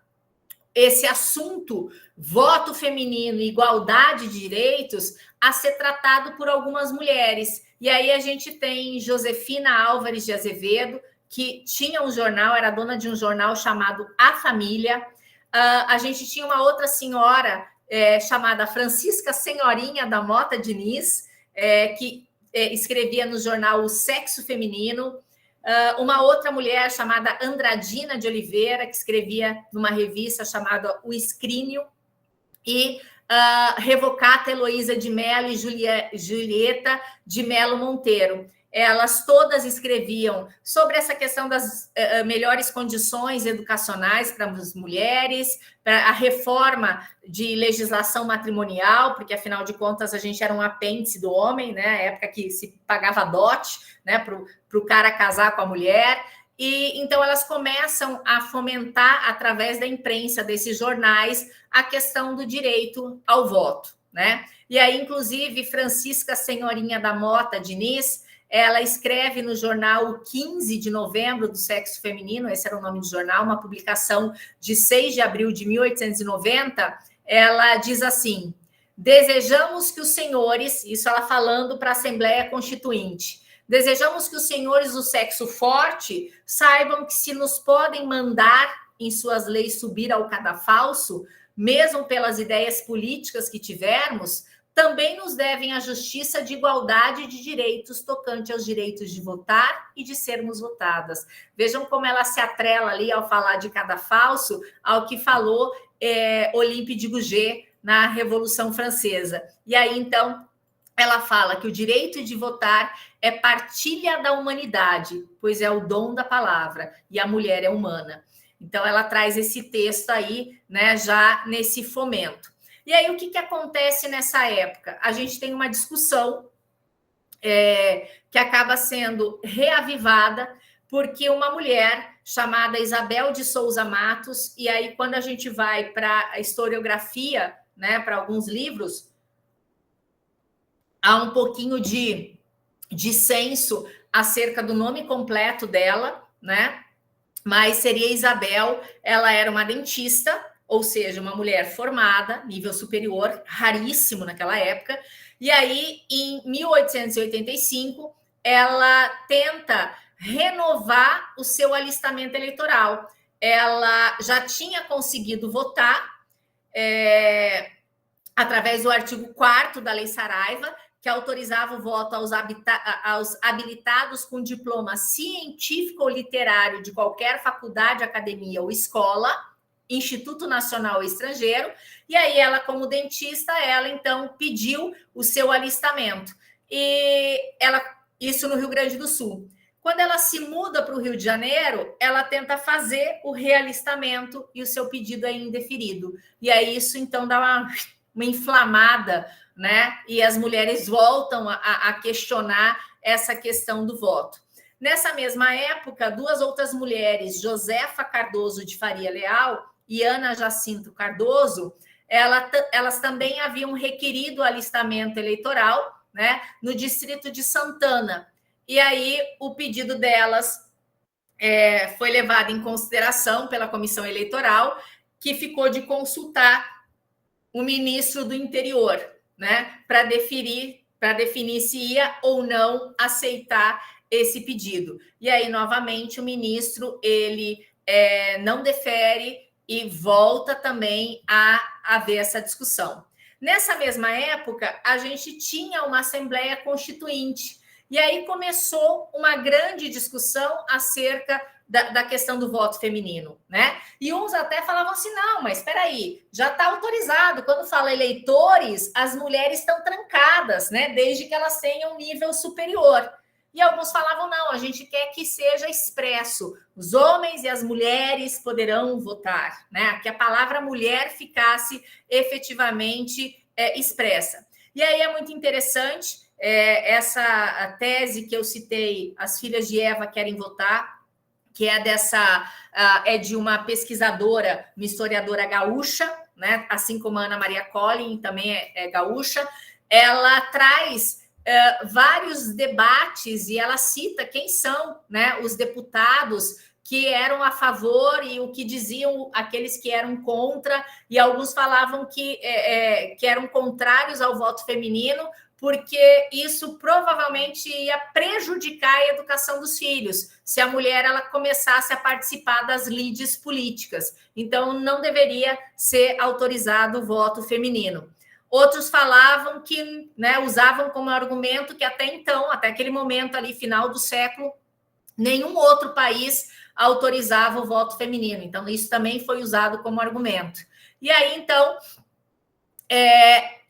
esse assunto, voto feminino, igualdade de direitos, a ser tratado por algumas mulheres. E aí a gente tem Josefina Álvares de Azevedo, que tinha um jornal, era dona de um jornal chamado A Família. A gente tinha uma outra senhora chamada Francisca Senhorinha da Mota Diniz, que escrevia no jornal O Sexo Feminino. Uma outra mulher chamada Andradina de Oliveira, que escrevia numa revista chamada O Escrínio. E Revocata Heloísa de Mello e Julieta de Mello Monteiro. Elas todas escreviam sobre essa questão das melhores condições educacionais para as mulheres, para a reforma de legislação matrimonial, porque, afinal de contas, a gente era um apêndice do homem, né? A época que se pagava dote, né, para o cara casar com a mulher. E então elas começam a fomentar, através da imprensa, desses jornais, a questão do direito ao voto, né? E aí, inclusive, Francisca Senhorinha da Mota Diniz, ela escreve no jornal 15 de novembro do Sexo Feminino, esse era o nome do jornal, uma publicação de 6 de abril de 1890, ela diz assim: desejamos que os senhores, isso ela falando para a Assembleia Constituinte, desejamos que os senhores do sexo forte saibam que se nos podem mandar em suas leis subir ao cadafalso, mesmo pelas ideias políticas que tivermos, também nos devem a justiça de igualdade de direitos tocante aos direitos de votar e de sermos votadas. Vejam como ela se atrela ali ao falar de cadafalso ao que falou Olympe de Gouget na Revolução Francesa. E aí, então, ela fala que o direito de votar é partilha da humanidade, pois é o dom da palavra, e a mulher é humana. Então, ela traz esse texto aí, né, já nesse fomento. E aí, o que acontece nessa época? A gente tem uma discussão que acaba sendo reavivada, porque uma mulher chamada Isabel de Souza Matos, e aí, quando a gente vai para a historiografia, né, para alguns livros, há um pouquinho de dissenso acerca do nome completo dela, né? Mas seria Isabel, ela era uma dentista, ou seja, uma mulher formada, nível superior, raríssimo naquela época. E aí, em 1885, ela tenta renovar o seu alistamento eleitoral. Ela já tinha conseguido votar através do artigo 4º da Lei Saraiva, que autorizava o voto aos habilitados com diploma científico ou literário de qualquer faculdade, academia ou escola, Instituto Nacional ou estrangeiro. E aí ela, como dentista, ela então pediu o seu alistamento. E isso no Rio Grande do Sul. Quando ela se muda para o Rio de Janeiro, ela tenta fazer o realistamento e o seu pedido é indeferido. E aí isso então dá uma inflamada, né? E as mulheres voltam a questionar essa questão do voto. Nessa mesma época, duas outras mulheres, Josefa Cardoso de Faria Leal e Ana Jacinto Cardoso, elas também haviam requerido alistamento eleitoral, né, no distrito de Santana. E aí o pedido delas foi levado em consideração pela comissão eleitoral, que ficou de consultar o ministro do Interior, né, para definir se ia ou não aceitar esse pedido. E aí, novamente, o ministro ele não defere e volta também a haver essa discussão. Nessa mesma época, a gente tinha uma Assembleia Constituinte, e aí começou uma grande discussão acerca da questão do voto feminino, né? E uns até falavam assim, não, mas espera aí, já está autorizado, quando fala eleitores, as mulheres estão trancadas, né? Desde que elas tenham um nível superior. E alguns falavam, não, a gente quer que seja expresso, os homens e as mulheres poderão votar, né? Que a palavra mulher ficasse efetivamente expressa. E aí é muito interessante, essa tese que eu citei, As Filhas de Eva Querem Votar, que é de uma pesquisadora, uma historiadora gaúcha, né? Assim como a Ana Maria Collin, também é gaúcha. Ela traz vários debates e ela cita quem são, né, os deputados que eram a favor e o que diziam aqueles que eram contra, e alguns falavam que eram contrários ao voto feminino porque isso provavelmente ia prejudicar a educação dos filhos, se a mulher ela começasse a participar das lides políticas. Então, não deveria ser autorizado o voto feminino. Outros falavam que, né, usavam como argumento que até então, até aquele momento ali, final do século, nenhum outro país autorizava o voto feminino. Então, isso também foi usado como argumento. E aí, então,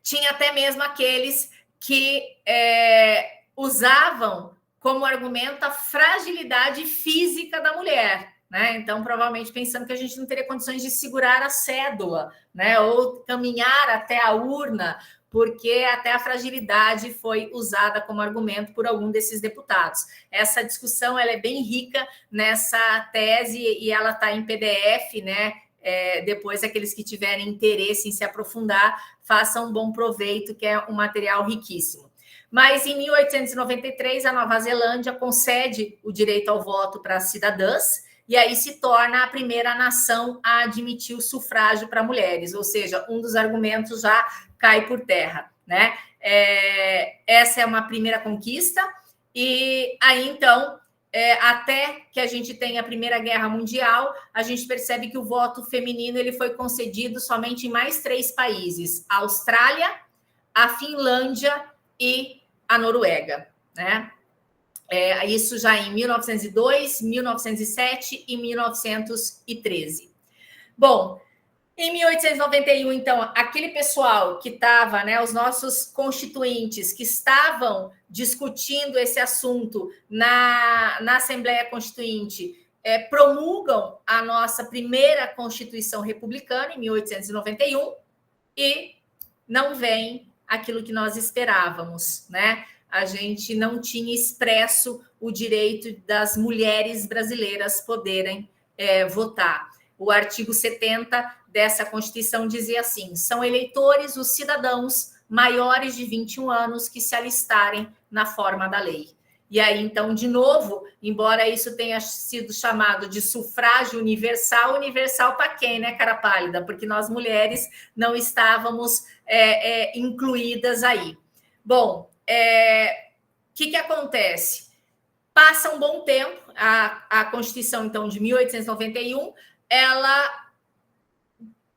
tinha até mesmo aqueles que usavam como argumento a fragilidade física da mulher, né? Então, provavelmente pensando que a gente não teria condições de segurar a cédula, né? Ou caminhar até a urna, porque até a fragilidade foi usada como argumento por algum desses deputados. Essa discussão ela é bem rica nessa tese e ela está em PDF, né? Depois, aqueles que tiverem interesse em se aprofundar, façam um bom proveito, que é um material riquíssimo. Mas, em 1893, a Nova Zelândia concede o direito ao voto para as cidadãs, e aí se torna a primeira nação a admitir o sufrágio para mulheres, ou seja, um dos argumentos já cai por terra, né? Essa é uma primeira conquista, e aí, então, até que a gente tenha a Primeira Guerra Mundial, a gente percebe que o voto feminino ele foi concedido somente em mais 3 países: a Austrália, a Finlândia e a Noruega, né? Isso já em 1902, 1907 e 1913. Bom, em 1891, então, aquele pessoal que estava, né, os nossos constituintes que estavam discutindo esse assunto na Assembleia Constituinte, promulgam a nossa primeira Constituição Republicana, em 1891, e não vem aquilo que nós esperávamos, né? A gente não tinha expresso o direito das mulheres brasileiras poderem votar. O artigo 70 dessa Constituição dizia assim: são eleitores os cidadãos maiores de 21 anos que se alistarem na forma da lei. E aí, então, de novo, embora isso tenha sido chamado de sufrágio universal, universal para quem, né, cara pálida? Porque nós mulheres não estávamos incluídas aí. Bom, que acontece? Passa um bom tempo, a Constituição, então, de 1891, ela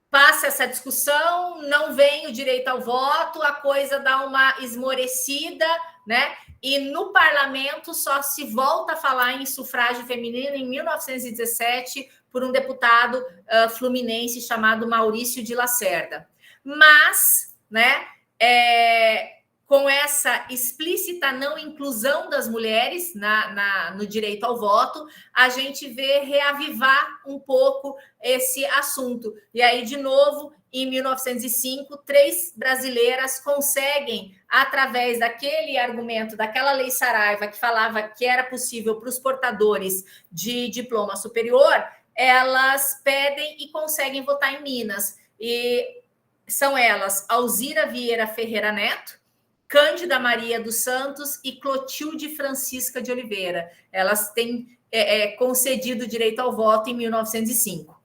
passa essa discussão, não vem o direito ao voto, a coisa dá uma esmorecida, né? E no parlamento só se volta a falar em sufrágio feminino em 1917 por um deputado fluminense chamado Maurício de Lacerda. Mas, né, com essa explícita não inclusão das mulheres no direito ao voto, a gente vê reavivar um pouco esse assunto. E aí, de novo, em 1905, 3 brasileiras conseguem, através daquele argumento, daquela lei Saraiva, que falava que era possível para os portadores de diploma superior, elas pedem e conseguem votar em Minas. E são elas Alzira Vieira Ferreira Neto, Cândida Maria dos Santos e Clotilde Francisca de Oliveira. Elas têm concedido o direito ao voto em 1905.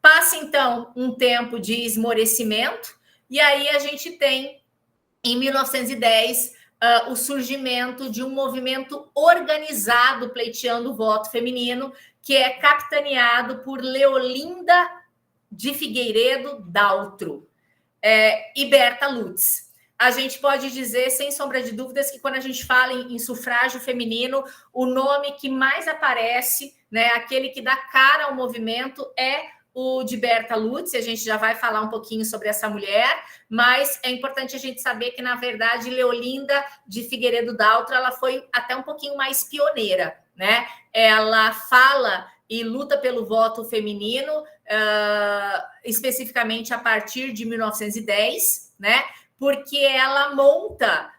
Passa, então, um tempo de esmorecimento, e aí a gente tem, em 1910, o surgimento de um movimento organizado pleiteando o voto feminino, que é capitaneado por Leolinda de Figueiredo Daltro e Berta Lutz. A gente pode dizer, sem sombra de dúvidas, que quando a gente fala em sufrágio feminino, o nome que mais aparece, né, aquele que dá cara ao movimento, é o de Berta Lutz. A gente já vai falar um pouquinho sobre essa mulher, mas é importante a gente saber que, na verdade, Leolinda de Figueiredo Daltro, ela foi até um pouquinho mais pioneira, né? Ela fala e luta pelo voto feminino, especificamente a partir de 1910, né? Porque ela monta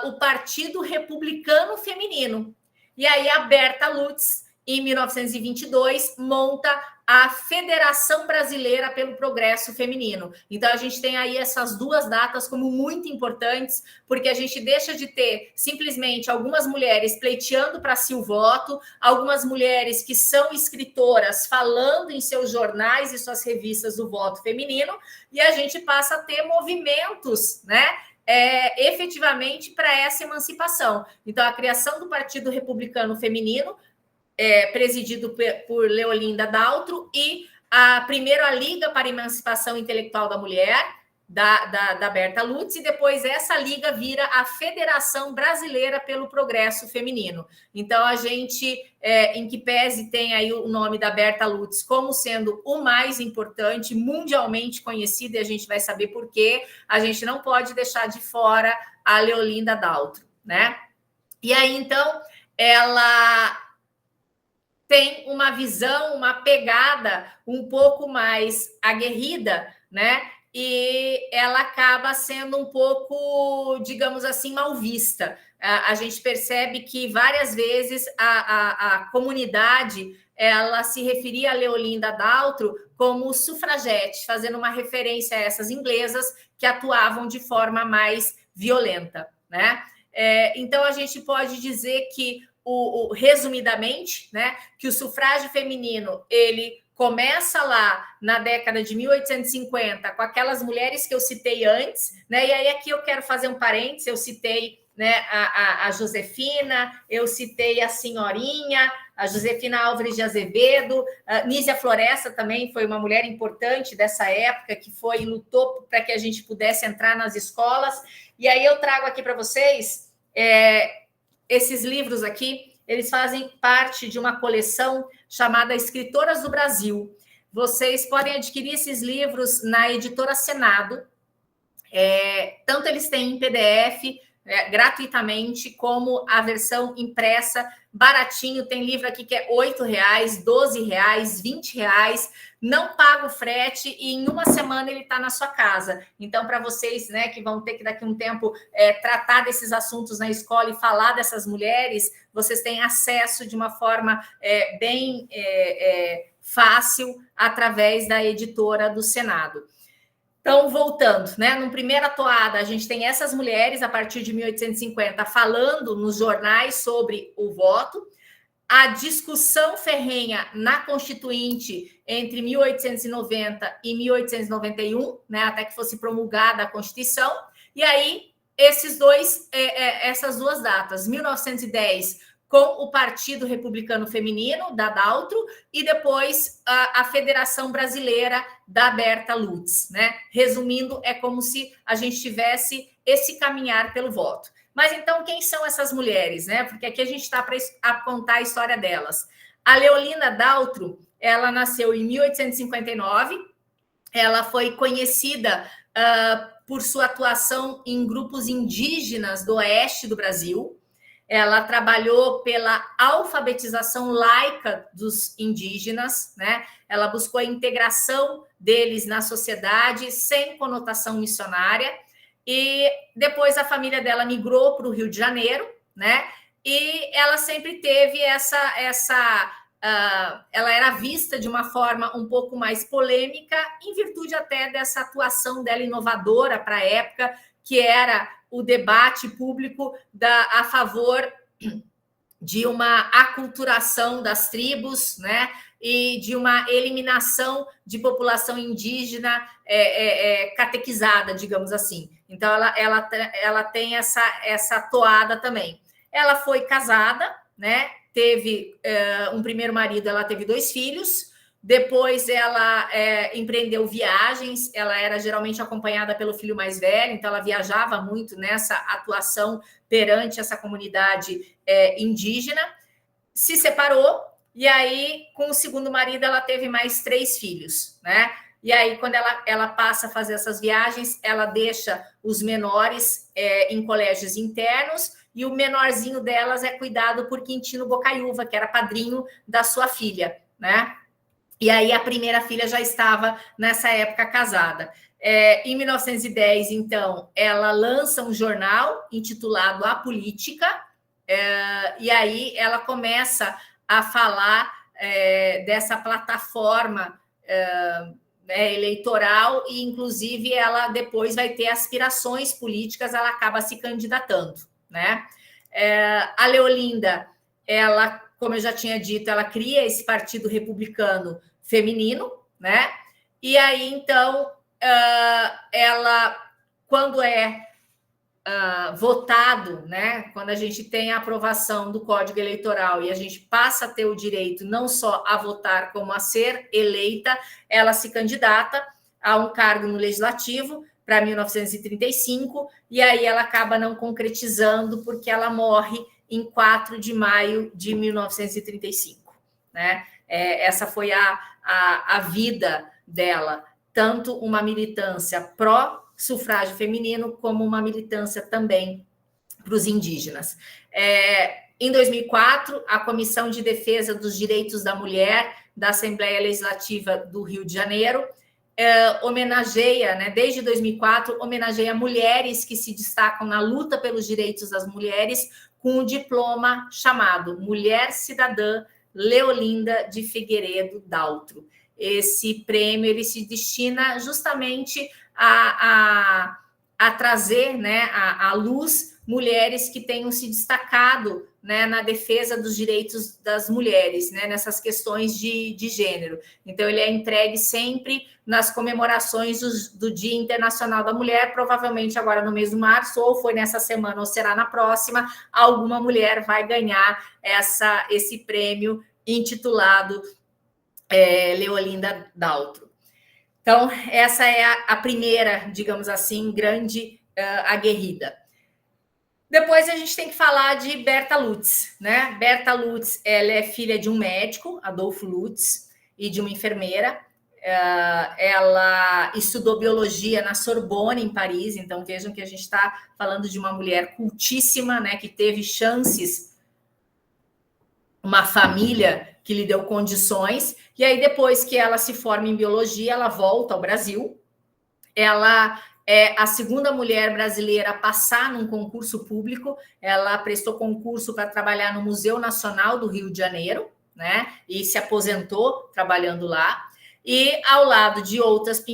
o Partido Republicano Feminino. E aí a Berta Lutz, em 1922, monta a Federação Brasileira pelo Progresso Feminino. Então, a gente tem aí essas 2 datas como muito importantes, porque a gente deixa de ter simplesmente algumas mulheres pleiteando para si o voto, algumas mulheres que são escritoras falando em seus jornais e suas revistas do voto feminino, e a gente passa a ter movimentos, né, efetivamente para essa emancipação. Então, a criação do Partido Republicano Feminino, presidido por Leolinda Daltro, e primeiro a Liga para a Emancipação Intelectual da Mulher, da Berta Lutz, e depois essa liga vira a Federação Brasileira pelo Progresso Feminino. Então, a gente, em que pese tem aí o nome da Berta Lutz como sendo o mais importante, mundialmente conhecido, e a gente vai saber por quê, a gente não pode deixar de fora a Leolinda Daltro, né? E aí, então, ela tem uma visão, uma pegada um pouco mais aguerrida, né? E ela acaba sendo um pouco, digamos assim, mal vista. A gente percebe que várias vezes a comunidade ela se referia a Leolinda Daltro como sufragete, fazendo uma referência a essas inglesas que atuavam de forma mais violenta, né? Então a gente pode dizer que resumidamente, né, que o sufrágio feminino ele começa lá na década de 1850 com aquelas mulheres que eu citei antes, né? E aí aqui eu quero fazer um parênteses, eu citei, né, a Josefina, eu citei a Senhorinha, a Josefina Álvares de Azevedo, a Nísia Floresta também foi uma mulher importante dessa época, que foi no topo para que a gente pudesse entrar nas escolas. E aí eu trago aqui para vocês esses livros aqui, eles fazem parte de uma coleção chamada Escritoras do Brasil. Vocês podem adquirir esses livros na editora Senado. Tanto eles têm em PDF, gratuitamente, como a versão impressa, baratinho. Tem livro aqui que é R$ 8,00, R$ 12,00, R$ 20,00. Não paga o frete e em uma semana ele está na sua casa. Então, para vocês, né, que vão ter que daqui a um tempo tratar desses assuntos na escola e falar dessas mulheres, vocês têm acesso de uma forma bem fácil através da editora do Senado. Então, voltando, né? Na primeira toada, a gente tem essas mulheres, a partir de 1850, falando nos jornais sobre o voto. A discussão ferrenha na Constituinte entre 1890 e 1891, né, até que fosse promulgada a Constituição. E aí, essas duas datas, 1910, com o Partido Republicano Feminino, da Daltro, e depois a Federação Brasileira, da Berta Lutz, né? Resumindo, é como se a gente tivesse esse caminhar pelo voto. Mas então, quem são essas mulheres, né? Porque aqui a gente está para contar a história delas. A Leolinda Daltro, ela nasceu em 1859, ela foi conhecida por sua atuação em grupos indígenas do oeste do Brasil. Ela trabalhou pela alfabetização laica dos indígenas, né? Ela buscou a integração deles na sociedade sem conotação missionária. E depois a família dela migrou para o Rio de Janeiro, né? E ela sempre teve ela era vista de uma forma um pouco mais polêmica, em virtude até dessa atuação dela inovadora para a época, que era o debate público a favor de uma aculturação das tribos, né? E de uma eliminação de população indígena catequizada, digamos assim. Então, ela tem essa toada também. Ela foi casada, né? Teve um primeiro marido, ela teve 2 filhos. Depois, ela empreendeu viagens. Ela era geralmente acompanhada pelo filho mais velho, então ela viajava muito nessa atuação perante essa comunidade indígena. Se separou. E aí, com o segundo marido, ela teve mais 3 filhos, né? E aí, quando ela passa a fazer essas viagens, ela deixa os menores em colégios internos, e o menorzinho delas é cuidado por Quintino Bocaiúva, que era padrinho da sua filha, né? E aí, a primeira filha já estava, nessa época, casada. Em 1910, então, ela lança um jornal intitulado A Política, e aí ela começa a falar dessa plataforma eleitoral, e inclusive ela depois vai ter aspirações políticas, ela acaba se candidatando, né? A Leolinda, ela, como eu já tinha dito, ela cria esse Partido Republicano Feminino, né? E aí, então, ela, quando votado, né? Quando a gente tem a aprovação do Código Eleitoral e a gente passa a ter o direito não só a votar, como a ser eleita, ela se candidata a um cargo no Legislativo para 1935, e aí ela acaba não concretizando, porque ela morre em 4 de maio de 1935, né? Essa foi a vida dela, tanto uma militância pró-sufrágio feminino, como uma militância também para os indígenas. Em 2004, a Comissão de Defesa dos Direitos da Mulher da Assembleia Legislativa do Rio de Janeiro homenageia, né, desde 2004, homenageia mulheres que se destacam na luta pelos direitos das mulheres com um diploma chamado Mulher Cidadã Leolinda de Figueiredo Daltro. Esse prêmio ele se destina justamente a trazer, né, à luz mulheres que tenham se destacado, né, na defesa dos direitos das mulheres, né, nessas questões de gênero. Então, ele é entregue sempre nas comemorações do Dia Internacional da Mulher, provavelmente agora no mês de março, ou foi nessa semana, ou será na próxima, alguma mulher vai ganhar esse prêmio intitulado Leolinda Daltro. Então, essa é a primeira, digamos assim, grande aguerrida. Depois a gente tem que falar de Berta Lutz, né? Berta Lutz, ela é filha de um médico, Adolfo Lutz, e de uma enfermeira. Ela estudou biologia na Sorbonne, em Paris, então vejam que a gente está falando de uma mulher cultíssima, né? Que teve chances, uma família que lhe deu condições, e aí depois que ela se forma em biologia, ela volta ao Brasil. Ela é a segunda mulher brasileira a passar num concurso público. Ela prestou concurso para trabalhar no Museu Nacional do Rio de Janeiro, né? E se aposentou trabalhando lá. E ao lado de outras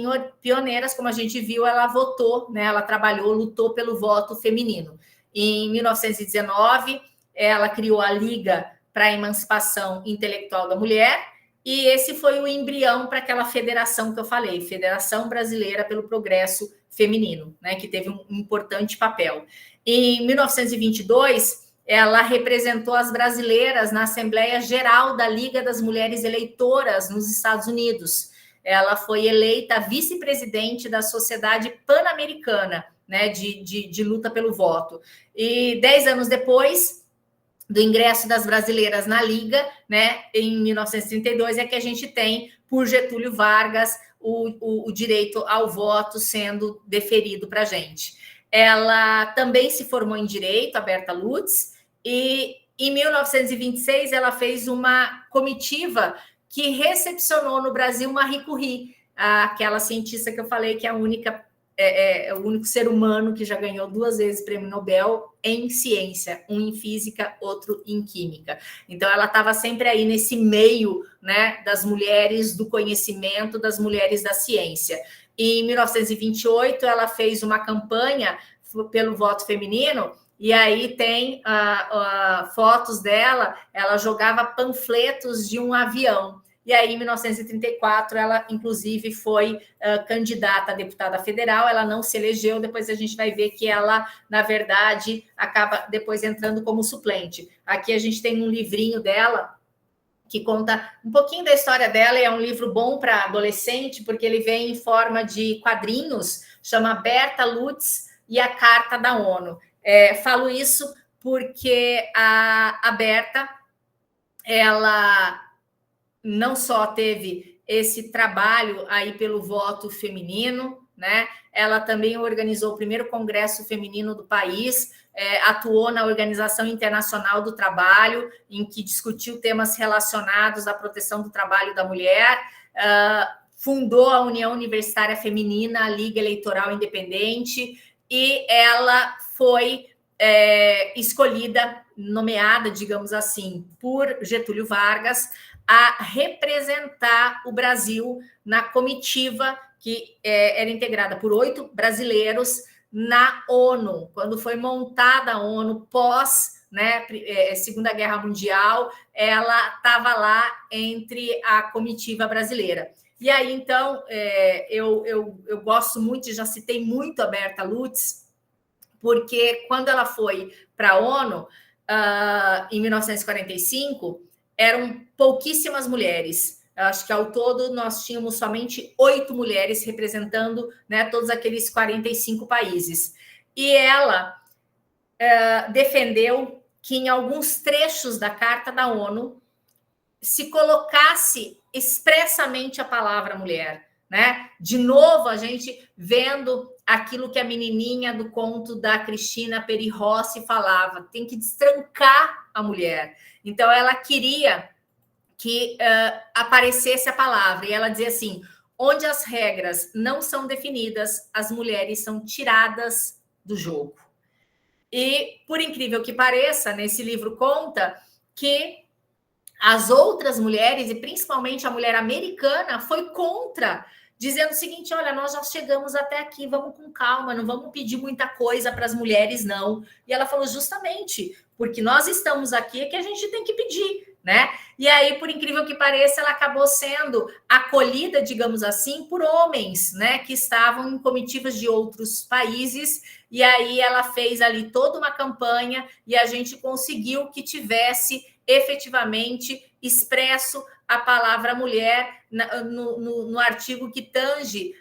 pioneiras, como a gente viu, ela votou, né? Ela trabalhou, lutou pelo voto feminino. Em 1919, ela criou a Liga para a Emancipação Intelectual da Mulher, e esse foi o embrião para aquela federação que eu falei, Federação Brasileira pelo Progresso Feminino, né, que teve um importante papel. Em 1922, ela representou as brasileiras na Assembleia Geral da Liga das Mulheres Eleitoras nos Estados Unidos. Ela foi eleita vice-presidente da Sociedade Pan-Americana, né, de luta pelo voto. E 10 anos depois do ingresso das brasileiras na Liga, né, em 1932, é que a gente tem, por Getúlio Vargas, o direito ao voto sendo deferido para a gente. Ela também se formou em Direito, a Berta Lutz, e em 1926 ela fez uma comitiva que recepcionou no Brasil Marie Curie, aquela cientista que eu falei que é a única o único ser humano que já ganhou 2 vezes prêmio Nobel em ciência, um em física, outro em química. Então, ela estava sempre aí nesse meio, né, das mulheres do conhecimento, das mulheres da ciência. E em 1928, ela fez uma campanha pelo voto feminino, e aí tem fotos dela, ela jogava panfletos de um avião. E aí, em 1934, ela, inclusive, foi candidata a deputada federal, ela não se elegeu, depois a gente vai ver que ela, na verdade, acaba depois entrando como suplente. Aqui a gente tem um livrinho dela, que conta um pouquinho da história dela, e é um livro bom para adolescente, porque ele vem em forma de quadrinhos, chama Berta Lutz e a Carta da ONU. Falo isso porque a Berta, ela não só teve esse trabalho aí pelo voto feminino, né? Ela também organizou o primeiro congresso feminino do país, atuou na Organização Internacional do Trabalho, em que discutiu temas relacionados à proteção do trabalho da mulher, fundou a União Universitária Feminina, a Liga Eleitoral Independente, e ela foi escolhida, nomeada, digamos assim, por Getúlio Vargas, a representar o Brasil na comitiva que era integrada por 8 brasileiros na ONU, quando foi montada a ONU pós, né, Segunda Guerra Mundial, ela estava lá entre a comitiva brasileira. E aí, então, eu gosto muito, já citei muito a Berta Lutz, porque quando ela foi para a ONU, em 1945, eram pouquíssimas mulheres. Eu acho que ao todo nós tínhamos somente 8 mulheres representando, né, todos aqueles 45 países. E ela defendeu que em alguns trechos da Carta da ONU se colocasse expressamente a palavra mulher, né? De novo, a gente vendo aquilo que a menininha do conto da Cristina Peri Rossi falava, tem que destrancar a mulher. Então, ela queria que aparecesse a palavra, e ela dizia assim, onde as regras não são definidas, as mulheres são tiradas do jogo. E, por incrível que pareça, nesse livro conta que as outras mulheres, e principalmente a mulher americana, foi contra, dizendo o seguinte, olha, nós já chegamos até aqui, vamos com calma, não vamos pedir muita coisa para as mulheres, não. E ela falou, justamente, porque nós estamos aqui é que a gente tem que pedir, né? E aí, por incrível que pareça, ela acabou sendo acolhida, digamos assim, por homens, né, que estavam em comitivas de outros países, e aí ela fez ali toda uma campanha e a gente conseguiu que tivesse efetivamente expresso a palavra mulher no artigo que tange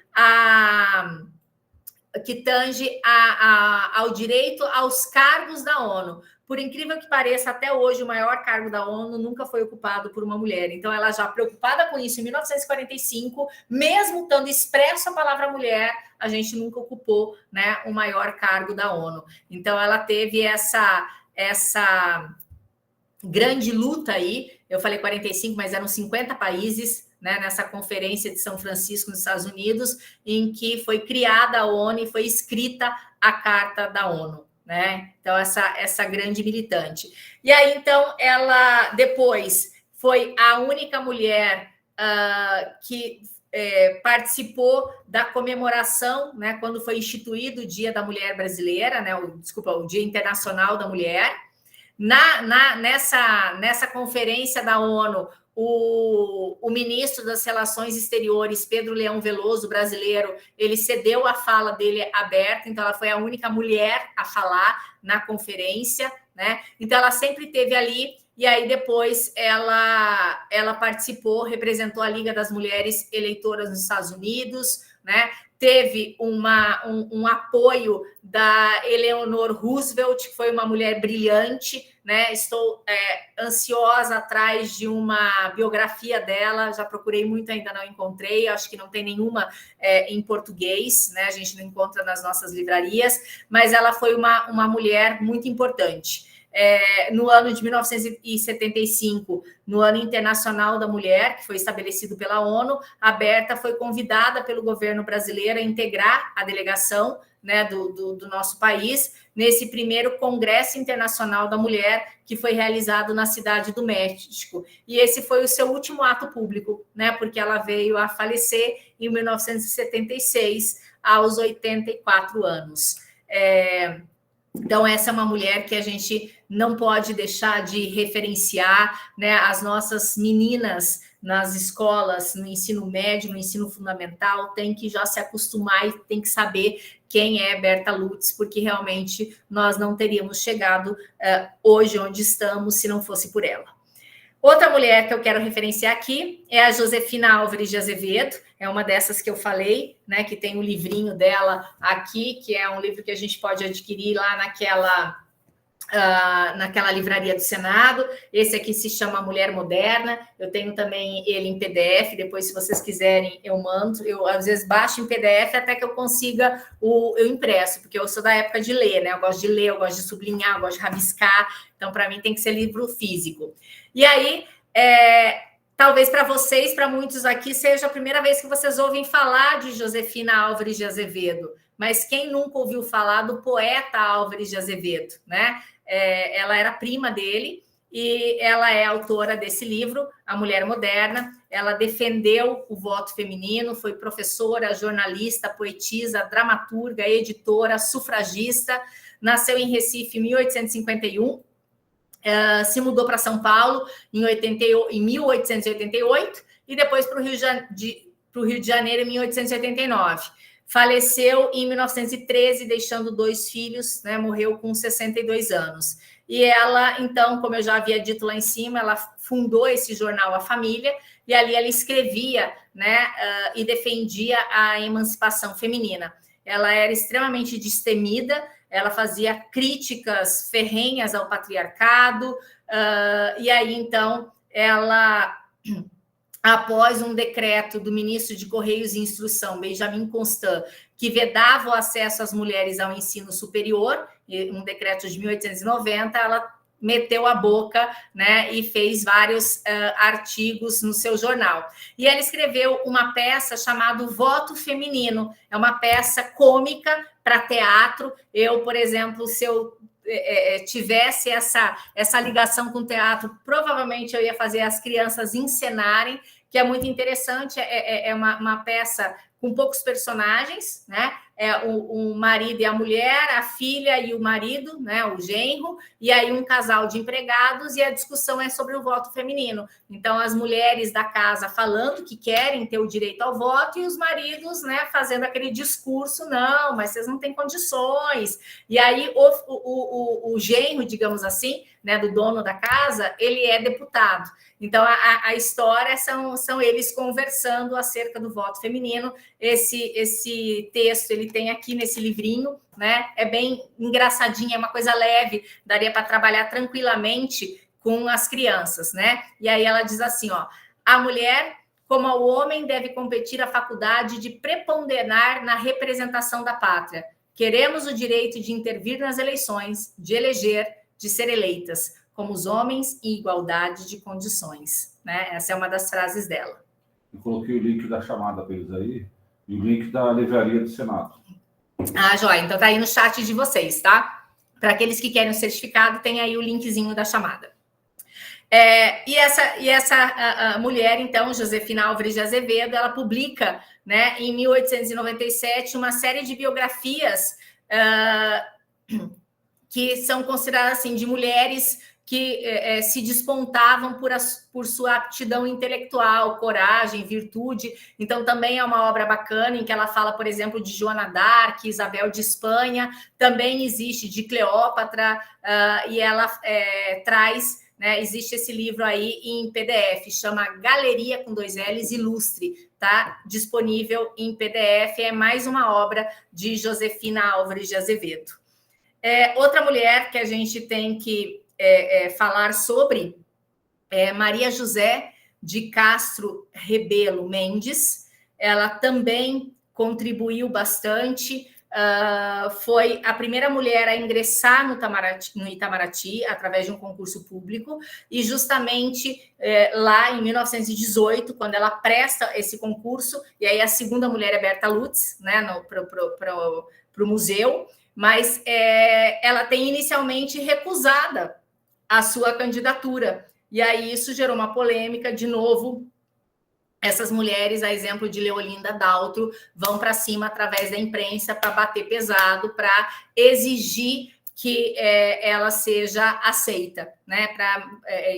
ao direito aos cargos da ONU. Por incrível que pareça, até hoje o maior cargo da ONU nunca foi ocupado por uma mulher. Então, ela já preocupada com isso em 1945, mesmo estando expresso a palavra mulher, a gente nunca ocupou, né, o maior cargo da ONU. Então, ela teve essa grande luta aí, eu falei 45, mas eram 50 países, né, nessa conferência de São Francisco, nos Estados Unidos, em que foi criada a ONU e foi escrita a Carta da ONU, né? Então, essa grande militante. E aí, então, ela depois foi a única mulher que participou da comemoração, né, quando foi instituído o Dia da Mulher Brasileira, né, o Dia Internacional da Mulher. Nessa conferência da ONU, o ministro das Relações Exteriores, Pedro Leão Veloso, brasileiro, ele cedeu a fala dele aberta, então ela foi a única mulher a falar na conferência, né? Então ela sempre esteve ali, e aí depois ela participou, representou a Liga das Mulheres Eleitoras nos Estados Unidos, né? Teve um apoio da Eleanor Roosevelt, que foi uma mulher brilhante, né? Estou ansiosa atrás de uma biografia dela, já procurei muito, ainda não encontrei, acho que não tem nenhuma em português, né? A gente não encontra nas nossas livrarias, mas ela foi uma mulher muito importante. No ano de 1975, no Ano Internacional da Mulher, que foi estabelecido pela ONU, a Berta foi convidada pelo governo brasileiro a integrar a delegação, né, do nosso país, nesse primeiro Congresso Internacional da Mulher, que foi realizado na Cidade do México. E esse foi o seu último ato público, né, porque ela veio a falecer em 1976, aos 84 anos. Então, essa é uma mulher que a gente não pode deixar de referenciar, né? As nossas meninas nas escolas, no ensino médio, no ensino fundamental, tem que já se acostumar e tem que saber quem é Berta Lutz, porque realmente nós não teríamos chegado hoje onde estamos se não fosse por ela. Outra mulher que eu quero referenciar aqui é a Josefina Álvares de Azevedo, é uma dessas que eu falei, né, que tem o livrinho dela aqui, que é um livro que a gente pode adquirir lá naquela livraria do Senado. Esse aqui se chama Mulher Moderna, eu tenho também ele em PDF, depois se vocês quiserem eu mando, eu às vezes baixo em PDF até que eu consiga eu impresso, porque eu sou da época de ler, né, eu gosto de ler, eu gosto de sublinhar, eu gosto de rabiscar, então para mim tem que ser livro físico. E aí, talvez para vocês, para muitos aqui, seja a primeira vez que vocês ouvem falar de Josefina Álvares de Azevedo, mas quem nunca ouviu falar do poeta Álvares de Azevedo, né? Ela era prima dele e ela é autora desse livro, A Mulher Moderna. Ela defendeu o voto feminino, foi professora, jornalista, poetisa, dramaturga, editora, sufragista, nasceu em Recife em 1851, se mudou para São Paulo em 1888 e depois para o Rio de Janeiro em 1889. faleceu em 1913, deixando 2 filhos, né? Morreu com 62 anos. E ela, então, como eu já havia dito lá em cima, ela fundou esse jornal A Família, e ali ela escrevia, né, e defendia a emancipação feminina. Ela era extremamente destemida, ela fazia críticas ferrenhas ao patriarcado, e aí, então, ela, após um decreto do ministro de Correios e Instrução, Benjamin Constant, que vedava o acesso às mulheres ao ensino superior, um decreto de 1890, ela meteu a boca, né, e fez vários artigos no seu jornal. E ela escreveu uma peça chamada Voto Feminino. É uma peça cômica para teatro. Eu, por exemplo, se eu tivesse essa ligação com o teatro, provavelmente eu ia fazer as crianças encenarem, que é muito interessante. É uma peça com poucos personagens, né? É o marido e a mulher, a filha e o marido, né? O genro, e aí um casal de empregados, e a discussão é sobre o voto feminino. Então, as mulheres da casa falando que querem ter o direito ao voto, e os maridos, né, fazendo aquele discurso, não, mas vocês não têm condições. E aí o genro, digamos assim, né, do dono da casa, ele é deputado. Então, a história são eles conversando acerca do voto feminino. Esse texto ele tem aqui nesse livrinho, né? É bem engraçadinho, é uma coisa leve, daria para trabalhar tranquilamente com as crianças, né? E aí ela diz assim, ó: a mulher, como ao homem, deve competir a faculdade de preponderar na representação da pátria. Queremos o direito de intervir nas eleições, de eleger, de ser eleitas, como os homens, em igualdade de condições, né? Essa é uma das frases dela. Eu coloquei o link da chamada para eles aí, e o link da livraria do Senado. Ah, joia. Então tá aí no chat de vocês, tá? Para aqueles que querem o certificado, tem aí o linkzinho da chamada. E essa mulher, então, Josefina Álvares de Azevedo, ela publica, né, em 1897, uma série de biografias que são consideradas assim, de mulheres que se despontavam por sua aptidão intelectual, coragem, virtude. Então, também é uma obra bacana em que ela fala, por exemplo, de Joana d'Arc, Isabel de Espanha, também existe de Cleópatra, e ela traz, né, existe esse livro aí em PDF, chama Galeria, com 2 L's, Ilustre, tá? Disponível em PDF, é mais uma obra de Josefina Álvares de Azevedo. Outra mulher que a gente tem que falar sobre é Maria José de Castro Rebelo Mendes. Ela também contribuiu bastante, foi a primeira mulher a ingressar no Itamaraty através de um concurso público, e justamente lá em 1918, quando ela presta esse concurso, e aí a segunda mulher é Berta Lutz, né, para o museu, mas ela tem inicialmente recusada a sua candidatura. E aí isso gerou uma polêmica. De novo, essas mulheres, a exemplo de Leolinda Daltro, vão para cima através da imprensa para bater pesado, para exigir que ela seja aceita, né?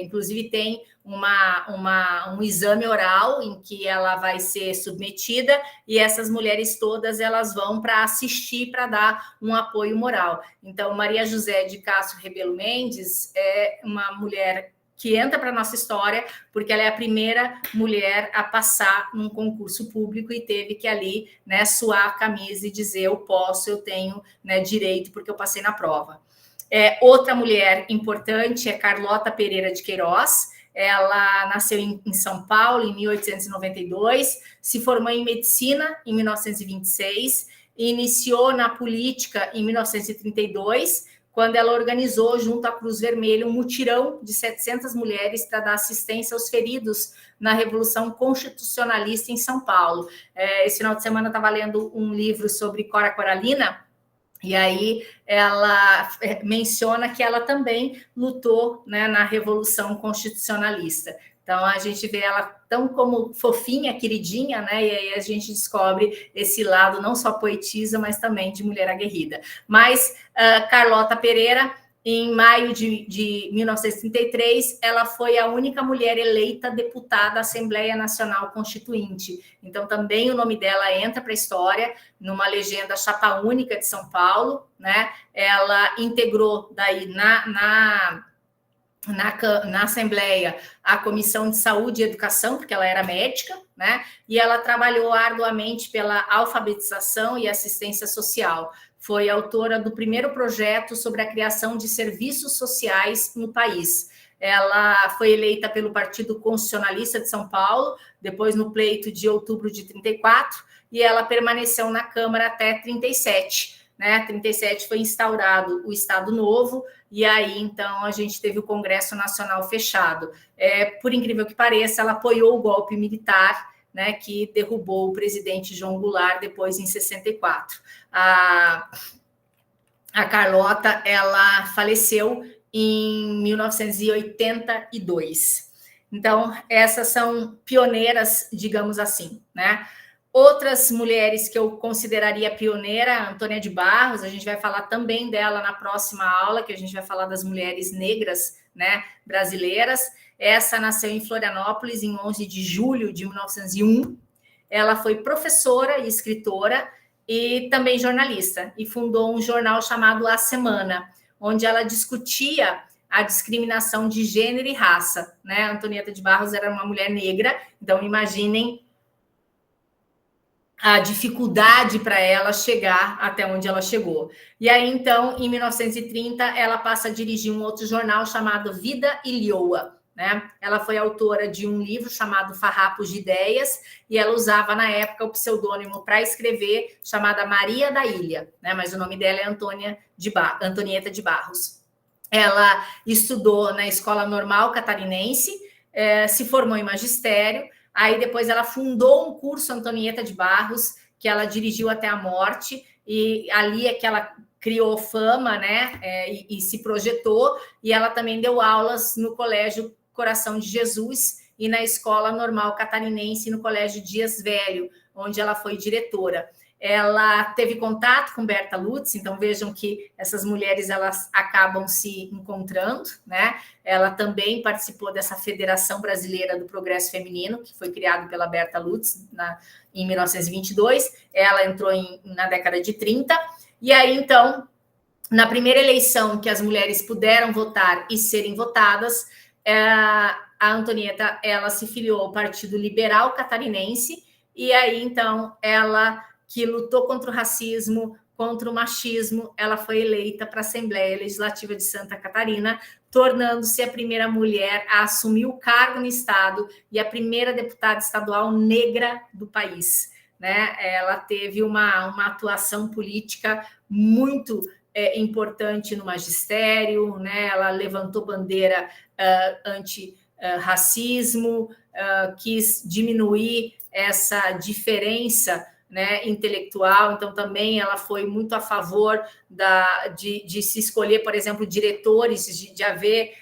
Inclusive tem um exame oral em que ela vai ser submetida, e essas mulheres todas elas vão para assistir, para dar um apoio moral. Então, Maria José de Castro Rebelo Mendes é uma mulher que entra para a nossa história, porque ela é a primeira mulher a passar num concurso público e teve que ali, né, suar a camisa e dizer: eu posso, eu tenho, né, direito, porque eu passei na prova. Outra mulher importante é Carlota Pereira de Queiroz. Ela nasceu em São Paulo em 1892, se formou em medicina em 1926, e iniciou na política em 1932, quando ela organizou, junto à Cruz Vermelha, um mutirão de 700 mulheres para dar assistência aos feridos na Revolução Constitucionalista em São Paulo. Esse final de semana eu estava lendo um livro sobre Cora Coralina, e aí ela menciona que ela também lutou, né, na Revolução Constitucionalista. Então, a gente vê ela tão como fofinha, queridinha, né? E aí a gente descobre esse lado não só poetisa, mas também de mulher aguerrida. Mas Carlota Pereira, em maio de 1933, ela foi a única mulher eleita deputada à Assembleia Nacional Constituinte. Então, também o nome dela entra para a história, numa legenda chapa única de São Paulo, né? Ela integrou daí na Assembleia a Comissão de Saúde e Educação, porque ela era médica, né? E ela trabalhou arduamente pela alfabetização e assistência social. Foi autora do primeiro projeto sobre a criação de serviços sociais no país. Ela foi eleita pelo Partido Constitucionalista de São Paulo, depois no pleito de outubro de 34, e ela permaneceu na Câmara até 37. Né? 37 foi instaurado o Estado Novo, e aí, então, a gente teve o Congresso Nacional fechado. Por incrível que pareça, ela apoiou o golpe militar, né, que derrubou o presidente João Goulart depois em 64. A Carlota, ela faleceu em 1982. Então, essas são pioneiras, digamos assim, né? Outras mulheres que eu consideraria pioneira, Antônia de Barros, a gente vai falar também dela na próxima aula, que a gente vai falar das mulheres negras, né, brasileiras. Essa nasceu em Florianópolis em 11 de julho de 1901. Ela foi professora e escritora e também jornalista, e fundou um jornal chamado A Semana, onde ela discutia a discriminação de gênero e raça, né? Antonieta de Barros era uma mulher negra, então imaginem a dificuldade para ela chegar até onde ela chegou. E aí, então, em 1930, ela passa a dirigir um outro jornal chamado Vida e Lioa, né? Ela foi autora de um livro chamado Farrapos de Ideias, e ela usava, na época, o pseudônimo para escrever, chamada Maria da Ilha, né? Mas o nome dela é Antonieta de Barros. Ela estudou na Escola Normal Catarinense, se formou em magistério. Aí depois ela fundou um curso Antonieta de Barros, que ela dirigiu até a morte, e ali é que ela criou fama, né, e se projetou, e ela também deu aulas no Colégio Coração de Jesus e na Escola Normal Catarinense, no Colégio Dias Velho, onde ela foi diretora. Ela teve contato com Berta Lutz, então vejam que essas mulheres elas acabam se encontrando, né? Ela também participou dessa Federação Brasileira do Progresso Feminino, que foi criado pela Berta Lutz em 1922. Ela entrou na década de 30, e aí, então, na primeira eleição que as mulheres puderam votar e serem votadas, a Antonieta ela se filiou ao Partido Liberal Catarinense, e aí, então, ela que lutou contra o racismo, contra o machismo, ela foi eleita para a Assembleia Legislativa de Santa Catarina, tornando-se a primeira mulher a assumir o cargo no Estado e a primeira deputada estadual negra do país, né? Ela teve uma atuação política muito importante no magistério, né? Ela levantou bandeira anti-racismo, quis diminuir essa diferença, né, intelectual, então também ela foi muito a favor de se escolher, por exemplo, diretores, de haver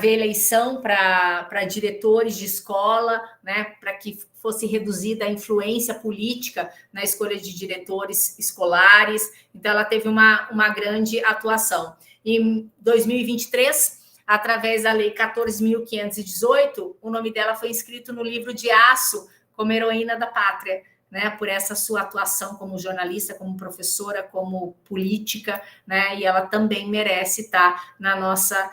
eleição para diretores de escola, né, para que fosse reduzida a influência política na escolha de diretores escolares. Então, ela teve uma grande atuação. Em 2023, através da Lei 14.518, o nome dela foi inscrito no livro de Aço, como heroína da pátria, né, por essa sua atuação como jornalista, como professora, como política, né, e ela também merece estar na nossa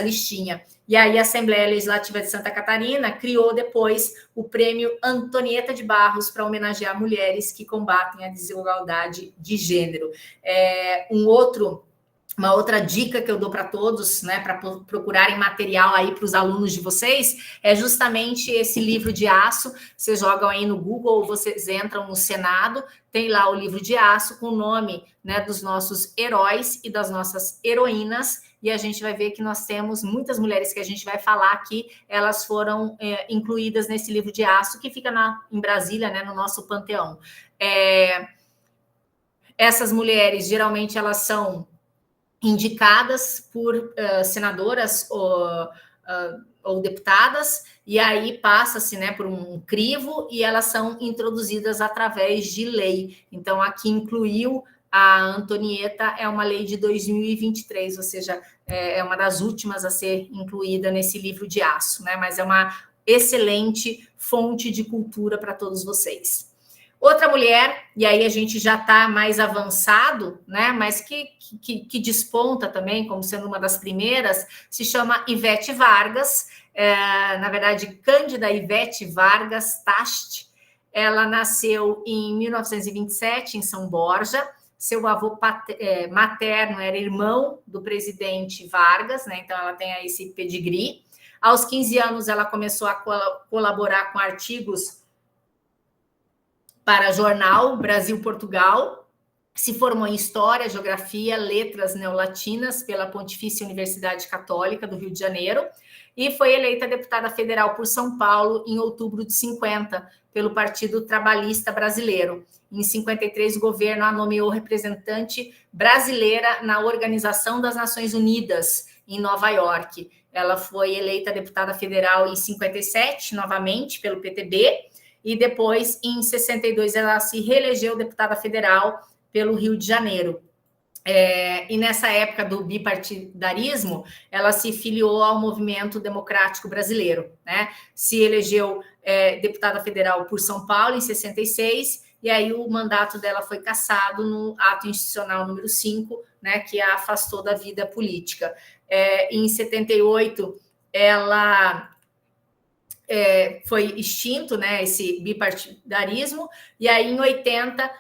listinha. E aí a Assembleia Legislativa de Santa Catarina criou depois o Prêmio Antonieta de Barros para homenagear mulheres que combatem a desigualdade de gênero. Uma outra dica que eu dou para todos, né, para procurarem material aí para os alunos de vocês, é justamente esse livro de Aço. Vocês jogam aí no Google, ou vocês entram no Senado, tem lá o livro de Aço com o nome, né, dos nossos heróis e das nossas heroínas, e a gente vai ver que nós temos muitas mulheres que a gente vai falar aqui, elas foram incluídas nesse livro de Aço, que fica em Brasília, né, no nosso panteão. Essas mulheres, geralmente, elas são indicadas por senadoras ou deputadas, e aí passa-se, né, por um crivo, e elas são introduzidas através de lei. Então, aqui incluiu a Antonieta é uma lei de 2023, ou seja, é uma das últimas a ser incluída nesse livro de aço, né? Mas é uma excelente fonte de cultura para todos vocês. Outra mulher, e aí a gente já está mais avançado, né? Mas que desponta também, como sendo uma das primeiras, se chama Ivete Vargas, na verdade, Cândida Ivete Vargas Tast. Ela nasceu em 1927, em São Borja. Seu avô materno era irmão do presidente Vargas, né? Então ela tem aí esse pedigree. Aos 15 anos, ela começou a colaborar com artigos para jornal Brasil-Portugal, se formou em História, Geografia, Letras Neolatinas pela Pontifícia Universidade Católica do Rio de Janeiro e foi eleita deputada federal por São Paulo em outubro de 50, pelo Partido Trabalhista Brasileiro. Em 53, o governo a nomeou representante brasileira na Organização das Nações Unidas, em Nova York. Ela foi eleita deputada federal em 57, novamente, pelo PTB, e depois, em 62, ela se reelegeu deputada federal pelo Rio de Janeiro. E nessa época do bipartidarismo, ela se filiou ao Movimento Democrático Brasileiro, né? Se elegeu deputada federal por São Paulo em 66, e aí o mandato dela foi cassado no ato institucional número 5, né, que a afastou da vida política. Em 78, ela foi extinto, né, esse bipartidarismo, e aí em 80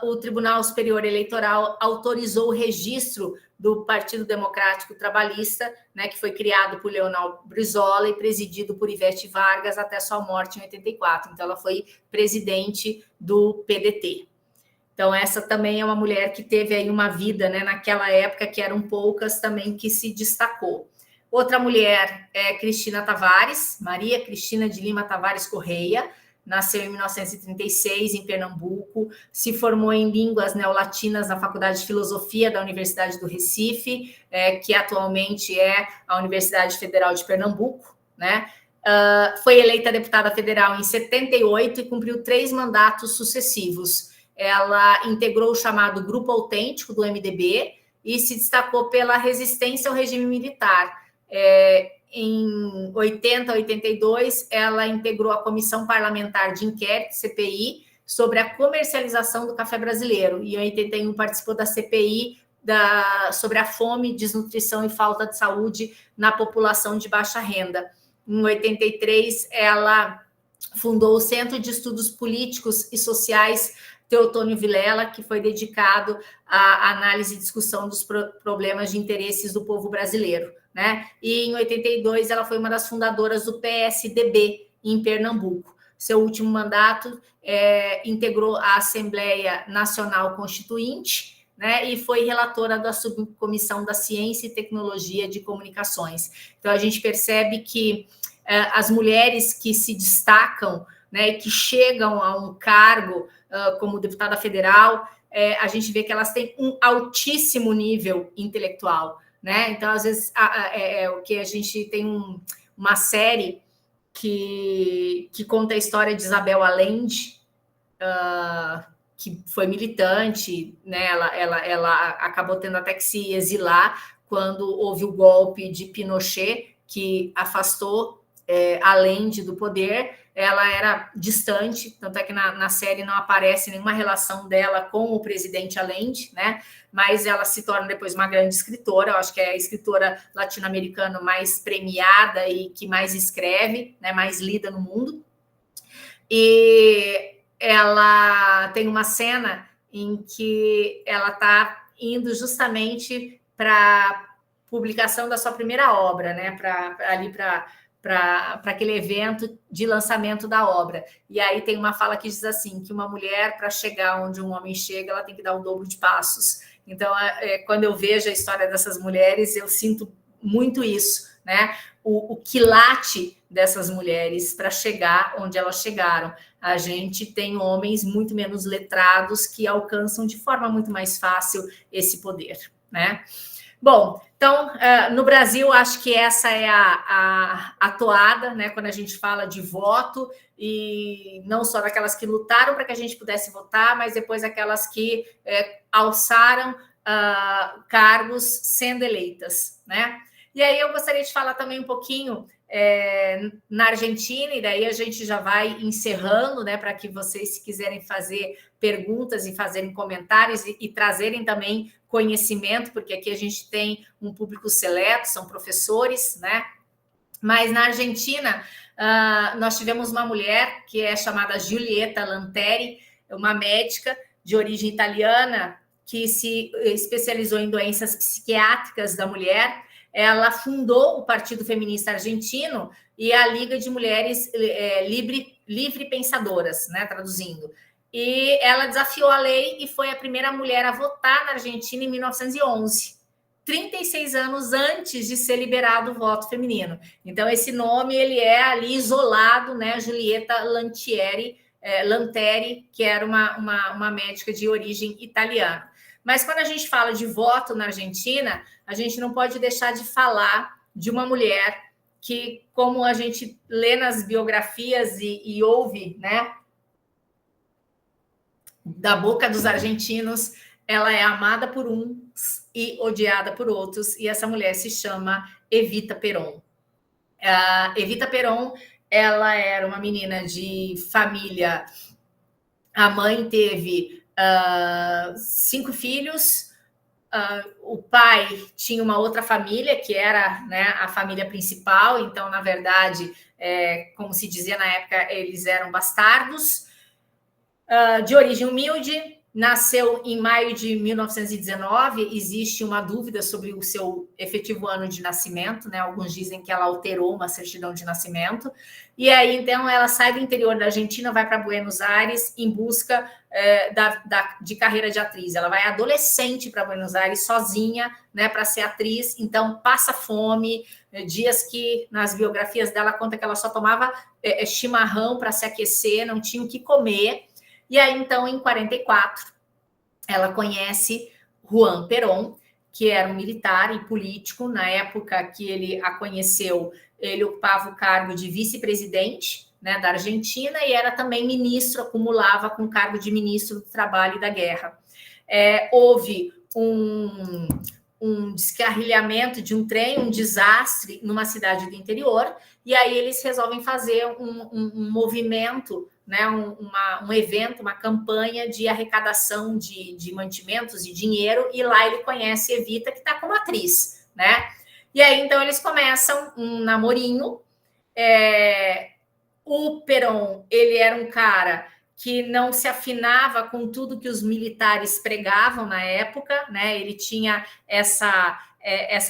o Tribunal Superior Eleitoral autorizou o registro do Partido Democrático Trabalhista, né, que foi criado por Leonel Brizola e presidido por Ivete Vargas até sua morte em 84. Então, ela foi presidente do PDT. Então, essa também é uma mulher que teve aí uma vida, né, naquela época, que eram poucas também, que se destacou. Outra mulher é Cristina Tavares, Maria Cristina de Lima Tavares Correia, nasceu em 1936 em Pernambuco, se formou em línguas neolatinas na Faculdade de Filosofia da Universidade do Recife, que atualmente é a Universidade Federal de Pernambuco, né? Foi eleita deputada federal em 78 e cumpriu 3 mandatos sucessivos. Ela integrou o chamado Grupo Autêntico do MDB e se destacou pela resistência ao regime militar. Em 80 a 82, ela integrou a Comissão Parlamentar de Inquérito, CPI, sobre a comercialização do café brasileiro. E em 81 participou da CPI sobre a fome, desnutrição e falta de saúde na população de baixa renda. Em 83, ela fundou o Centro de Estudos Políticos e Sociais Teotônio Vilela, que foi dedicado à análise e discussão dos problemas de interesses do povo brasileiro, né? E em 82 ela foi uma das fundadoras do PSDB em Pernambuco. Seu último mandato integrou a Assembleia Nacional Constituinte, né? E foi relatora da Subcomissão da Ciência e Tecnologia de Comunicações. Então a gente percebe que as mulheres que se destacam, né, e que chegam a um cargo como deputada federal, a gente vê que elas têm um altíssimo nível intelectual, né? Então, às vezes, o que a gente tem uma série que conta a história de Isabel Allende, que foi militante, né? Ela acabou tendo até que se exilar quando houve o golpe de Pinochet, que afastou Allende do poder. Ela era distante, tanto é que na série não aparece nenhuma relação dela com o presidente Allende, né? Mas ela se torna depois uma grande escritora. Eu acho que é a escritora latino-americana mais premiada e que mais escreve, né? Mais lida no mundo. E ela tem uma cena em que ela está indo justamente para publicação da sua primeira obra, né? Para aquele evento de lançamento da obra. E aí tem uma fala que diz assim, que uma mulher, para chegar onde um homem chega, ela tem que dar o dobro de passos. Então, quando eu vejo a história dessas mulheres, eu sinto muito isso, né? O quilate dessas mulheres para chegar onde elas chegaram. A gente tem homens muito menos letrados que alcançam de forma muito mais fácil esse poder, né? Bom, então, no Brasil, acho que essa é a toada, né, quando a gente fala de voto, e não só daquelas que lutaram para que a gente pudesse votar, mas depois aquelas que alçaram cargos sendo eleitas, né? E aí eu gostaria de falar também um pouquinho na Argentina, e daí a gente já vai encerrando, né, para que vocês, se quiserem fazer perguntas e fazerem comentários e trazerem também conhecimento, porque aqui a gente tem um público seleto, são professores, né? Mas na Argentina, nós tivemos uma mulher que é chamada Giulietta Lanteri, uma médica de origem italiana que se especializou em doenças psiquiátricas da mulher. Ela fundou o Partido Feminista Argentino e a Liga de Mulheres Livre Pensadoras, né, traduzindo. E ela desafiou a lei e foi a primeira mulher a votar na Argentina em 1911. 36 anos antes de ser liberado o voto feminino. Então, esse nome ele é ali isolado, né? Giulietta Lanteri, que era uma médica de origem italiana. Mas quando a gente fala de voto na Argentina, a gente não pode deixar de falar de uma mulher que, como a gente lê nas biografias e ouve, né, da boca dos argentinos, ela é amada por uns e odiada por outros, e essa mulher se chama Evita Peron. Evita Peron, ela era uma menina de família, a mãe teve 5 filhos, o pai tinha uma outra família, que era, né, a família principal, então, na verdade, como se dizia na época, eles eram bastardos, de origem humilde, nasceu em maio de 1919, existe uma dúvida sobre o seu efetivo ano de nascimento, né? Alguns dizem que ela alterou uma certidão de nascimento, e aí, então, ela sai do interior da Argentina, vai para Buenos Aires em busca de carreira de atriz. Ela vai adolescente para Buenos Aires, sozinha, né, para ser atriz, então passa fome, dias que, nas biografias dela, conta que ela só tomava chimarrão para se aquecer, não tinha o que comer. E aí, então, em 44, ela conhece Juan Perón, que era um militar e político. Na época que ele a conheceu, ele ocupava o cargo de vice-presidente, né, da Argentina, e era também ministro, acumulava com o cargo de ministro do Trabalho e da Guerra. Houve um descarrilhamento de um trem, um desastre numa cidade do interior, e aí eles resolvem fazer um movimento, né, um evento, uma campanha de arrecadação de mantimentos e dinheiro, e lá ele conhece Evita, que está como atriz, né? E aí, então, eles começam um namorinho. O Perón, ele era um cara que não se afinava com tudo que os militares pregavam na época, né? Ele tinha essa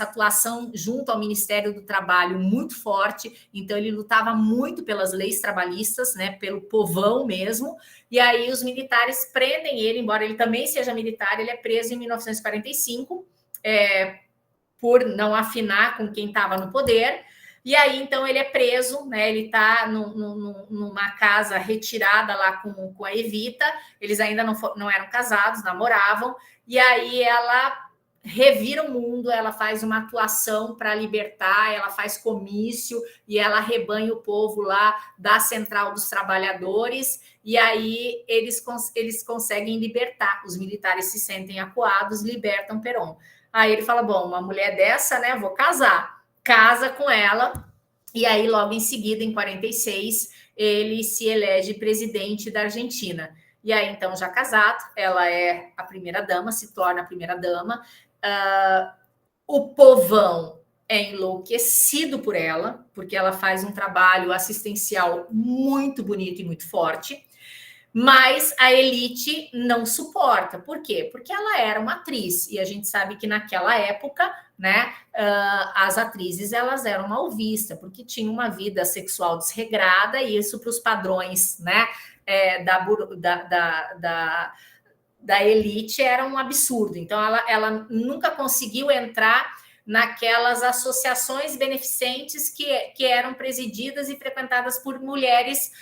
atuação junto ao Ministério do Trabalho muito forte, então ele lutava muito pelas leis trabalhistas, né, pelo povão mesmo, e aí os militares prendem ele, embora ele também seja militar, ele é preso em 1945, por não afinar com quem estava no poder, e aí, então, ele é preso, né? Ele está numa casa retirada lá com a Evita, eles ainda não eram casados, namoravam, e aí ela revira o mundo, ela faz uma atuação para libertar, ela faz comício, e ela arrebanha o povo lá da Central dos Trabalhadores, e aí eles conseguem libertar, os militares se sentem acuados, libertam Perón. Aí ele fala, bom, uma mulher dessa, né, vou casar. Casa com ela, e aí logo em seguida, em 46, ele se elege presidente da Argentina. E aí, então, já casado, ela é a primeira-dama, se torna a primeira-dama. O povão é enlouquecido por ela, porque ela faz um trabalho assistencial muito bonito e muito forte, mas a elite não suporta. Por quê? Porque ela era uma atriz, e a gente sabe que naquela época, né, as atrizes elas eram mal vistas, porque tinham uma vida sexual desregrada, e isso para os padrões, né, da elite era um absurdo. Então, ela nunca conseguiu entrar naquelas associações beneficentes que eram presididas e frequentadas por mulheres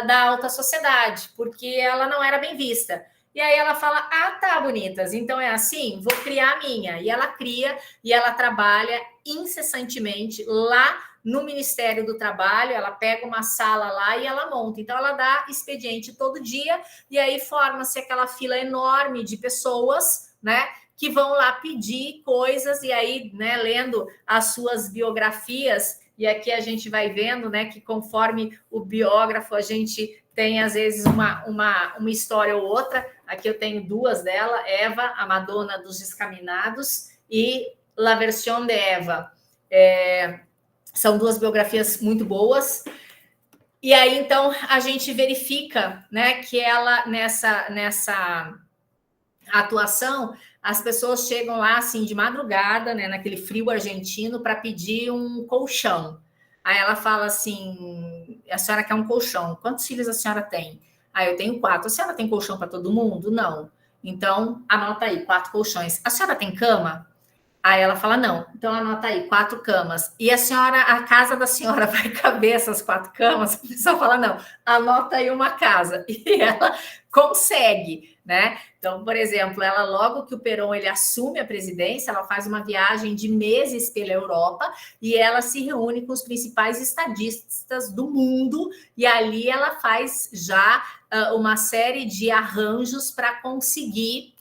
da alta sociedade, porque ela não era bem vista. E aí ela fala, ah, tá, bonitas, então é assim, vou criar a minha. E ela cria, e ela trabalha incessantemente lá no Ministério do Trabalho, ela pega uma sala lá e ela monta. Então, ela dá expediente todo dia, e aí forma-se aquela fila enorme de pessoas, né, que vão lá pedir coisas, e aí, né, lendo as suas biografias, e aqui a gente vai vendo, né, que conforme o biógrafo, a gente tem, às vezes, uma história ou outra. Aqui eu tenho duas dela, Eva, a Madonna dos Descaminados, e La Version de Eva. São duas biografias muito boas. E aí, então, a gente verifica, né, que ela, nessa atuação, as pessoas chegam lá, assim, de madrugada, né, naquele frio argentino, para pedir um colchão. Aí ela fala assim, a senhora quer um colchão, quantos filhos a senhora tem? Aí eu tenho 4, a senhora tem colchão para todo mundo? Não. Então, anota aí, 4 colchões. A senhora tem cama? Aí ela fala, não, então anota aí, 4 camas. E a senhora, a casa da senhora vai caber essas 4 camas? A pessoa fala, não, anota aí uma casa. E ela consegue, né? Então, por exemplo, ela logo que o Perón ele assume a presidência, ela faz uma viagem de meses pela Europa e ela se reúne com os principais estadistas do mundo e ali ela faz já uma série de arranjos para conseguir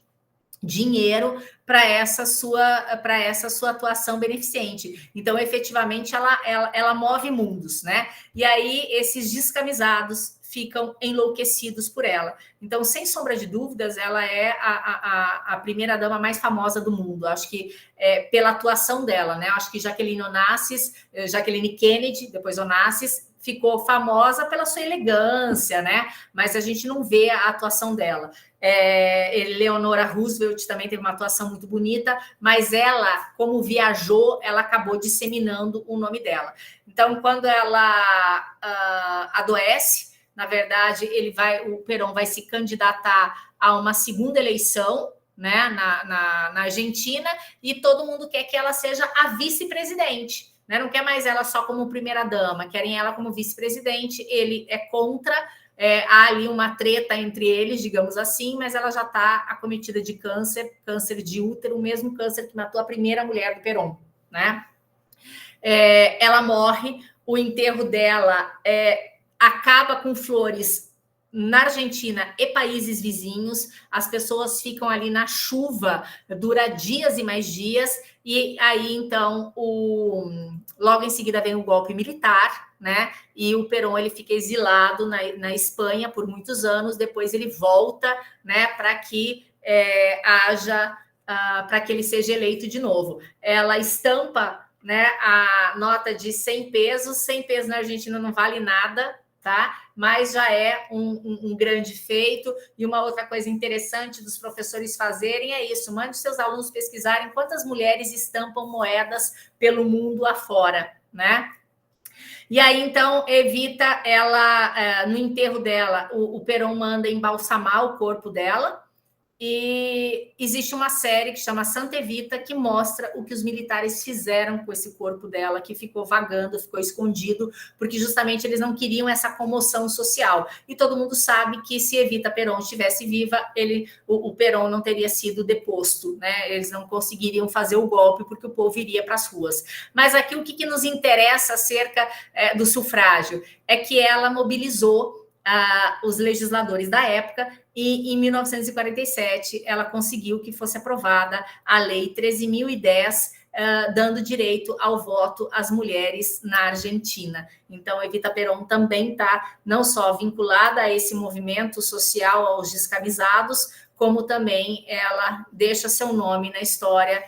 dinheiro para essa sua atuação beneficente. Então, efetivamente, ela move mundos, né? E aí, esses descamisados ficam enlouquecidos por ela. Então, sem sombra de dúvidas, ela é a primeira dama mais famosa do mundo. Acho que pela atuação dela, né? Acho que Jacqueline Kennedy, depois Onassis, ficou famosa pela sua elegância, né? Mas a gente não vê a atuação dela. Eleonora Roosevelt também teve uma atuação muito bonita, mas ela, como viajou, ela acabou disseminando o nome dela. Então, quando ela adoece, na verdade, o Perón vai se candidatar a uma segunda eleição, né, na Argentina, e todo mundo quer que ela seja a vice-presidente. Né? Não quer mais ela só como primeira-dama, querem ela como vice-presidente. Ele é contra, há ali uma treta entre eles, digamos assim, mas ela já está acometida de câncer de útero, o mesmo câncer que matou a primeira mulher do Perón. Né? Ela morre, o enterro dela acaba com flores na Argentina e países vizinhos, as pessoas ficam ali na chuva, dura dias e mais dias, e aí, então, logo em seguida vem o golpe militar, né? E o Perón ele fica exilado na Espanha por muitos anos, depois ele volta, né, para que para que ele seja eleito de novo. Ela estampa, né, a nota de 100 pesos, 100 pesos na Argentina não vale nada, tá? Mas já é um grande feito. E uma outra coisa interessante dos professores fazerem é isso: mande seus alunos pesquisarem quantas mulheres estampam moedas pelo mundo afora, né? E aí, então, Evita, ela, no enterro dela, o Perón manda embalsamar o corpo dela, e existe uma série que chama Santa Evita, que mostra o que os militares fizeram com esse corpo dela, que ficou vagando, ficou escondido, porque justamente eles não queriam essa comoção social. E todo mundo sabe que se Evita Perón estivesse viva, o Perón não teria sido deposto, né? Eles não conseguiriam fazer o golpe, porque o povo iria para as ruas. Mas aqui o que nos interessa acerca do sufrágio é que ela mobilizou os legisladores da época, e em 1947 ela conseguiu que fosse aprovada a Lei 13.010, dando direito ao voto às mulheres na Argentina. Então, Evita Perón também está não só vinculada a esse movimento social aos descamisados, como também ela deixa seu nome na história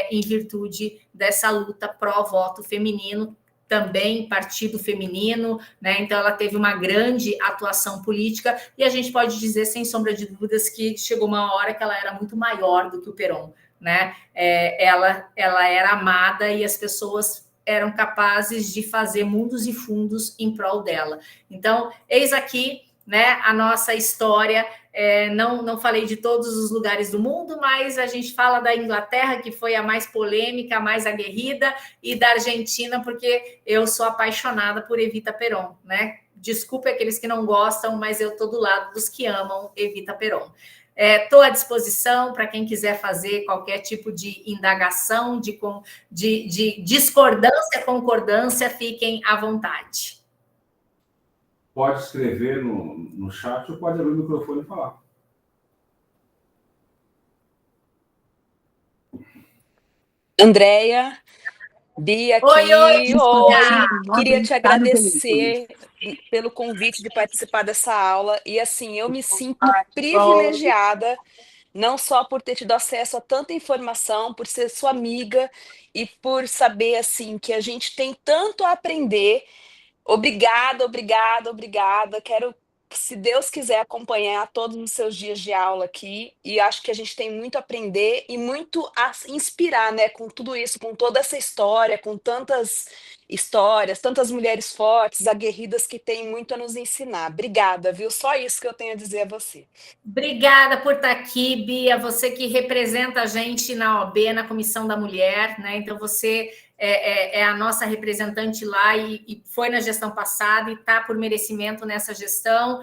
em virtude dessa luta pró-voto feminino, também partido feminino, né? Então ela teve uma grande atuação política, e a gente pode dizer, sem sombra de dúvidas, que chegou uma hora que ela era muito maior do que o Perón, né? Ela era amada e as pessoas eram capazes de fazer mundos e fundos em prol dela. Então, eis aqui, né, a nossa história. Não falei de todos os lugares do mundo, mas a gente fala da Inglaterra, que foi a mais polêmica, a mais aguerrida, e da Argentina, porque eu sou apaixonada por Evita Perón, né? Desculpe aqueles que não gostam, mas eu estou do lado dos que amam Evita Perón. Estou à disposição para quem quiser fazer qualquer tipo de indagação, de discordância, concordância, fiquem à vontade. Pode escrever no chat ou pode abrir o microfone e falar. Andréia, Bia aqui. Oi. Queria te agradecer pelo convite de participar dessa aula. E assim, eu me sinto privilegiada, não só por ter tido acesso a tanta informação, por ser sua amiga e por saber assim que a gente tem tanto a aprender. Obrigada. Quero, se Deus quiser, acompanhar todos os seus dias de aula aqui, e acho que a gente tem muito a aprender e muito a inspirar, né, com tudo isso, com toda essa história, com tantas histórias, tantas mulheres fortes, aguerridas que têm muito a nos ensinar. Obrigada, viu? Só isso que eu tenho a dizer a você. Obrigada por estar aqui, Bia, você que representa a gente na OAB, na Comissão da Mulher, né? Então você é a nossa representante lá e foi na gestão passada e está por merecimento nessa gestão.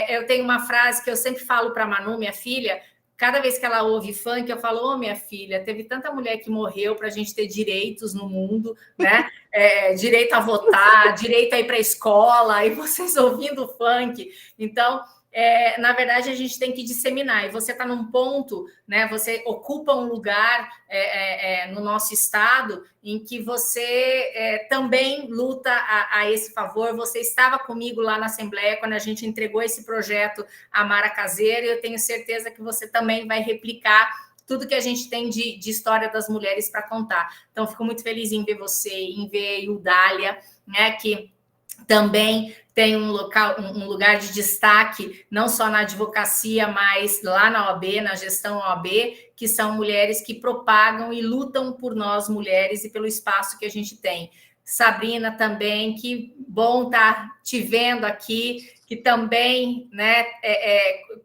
Eu tenho uma frase que eu sempre falo para a Manu, minha filha, cada vez que ela ouve funk, eu falo, minha filha, teve tanta mulher que morreu para a gente ter direitos no mundo, né? Direito a votar, direito a ir para a escola, e vocês ouvindo funk. Então, na verdade, a gente tem que disseminar. E você está num ponto, né? Você ocupa um lugar no nosso estado em que você também luta a esse favor. Você estava comigo lá na Assembleia quando a gente entregou esse projeto à Mara Caseira, e eu tenho certeza que você também vai replicar tudo que a gente tem de história das mulheres para contar. Então, fico muito feliz em ver você, em ver a Iudália, né, que também tem um lugar de destaque, não só na advocacia, mas lá na OAB, na gestão OAB, que são mulheres que propagam e lutam por nós, mulheres, e pelo espaço que a gente tem. Sabrina também, que bom estar te vendo aqui, que também, né,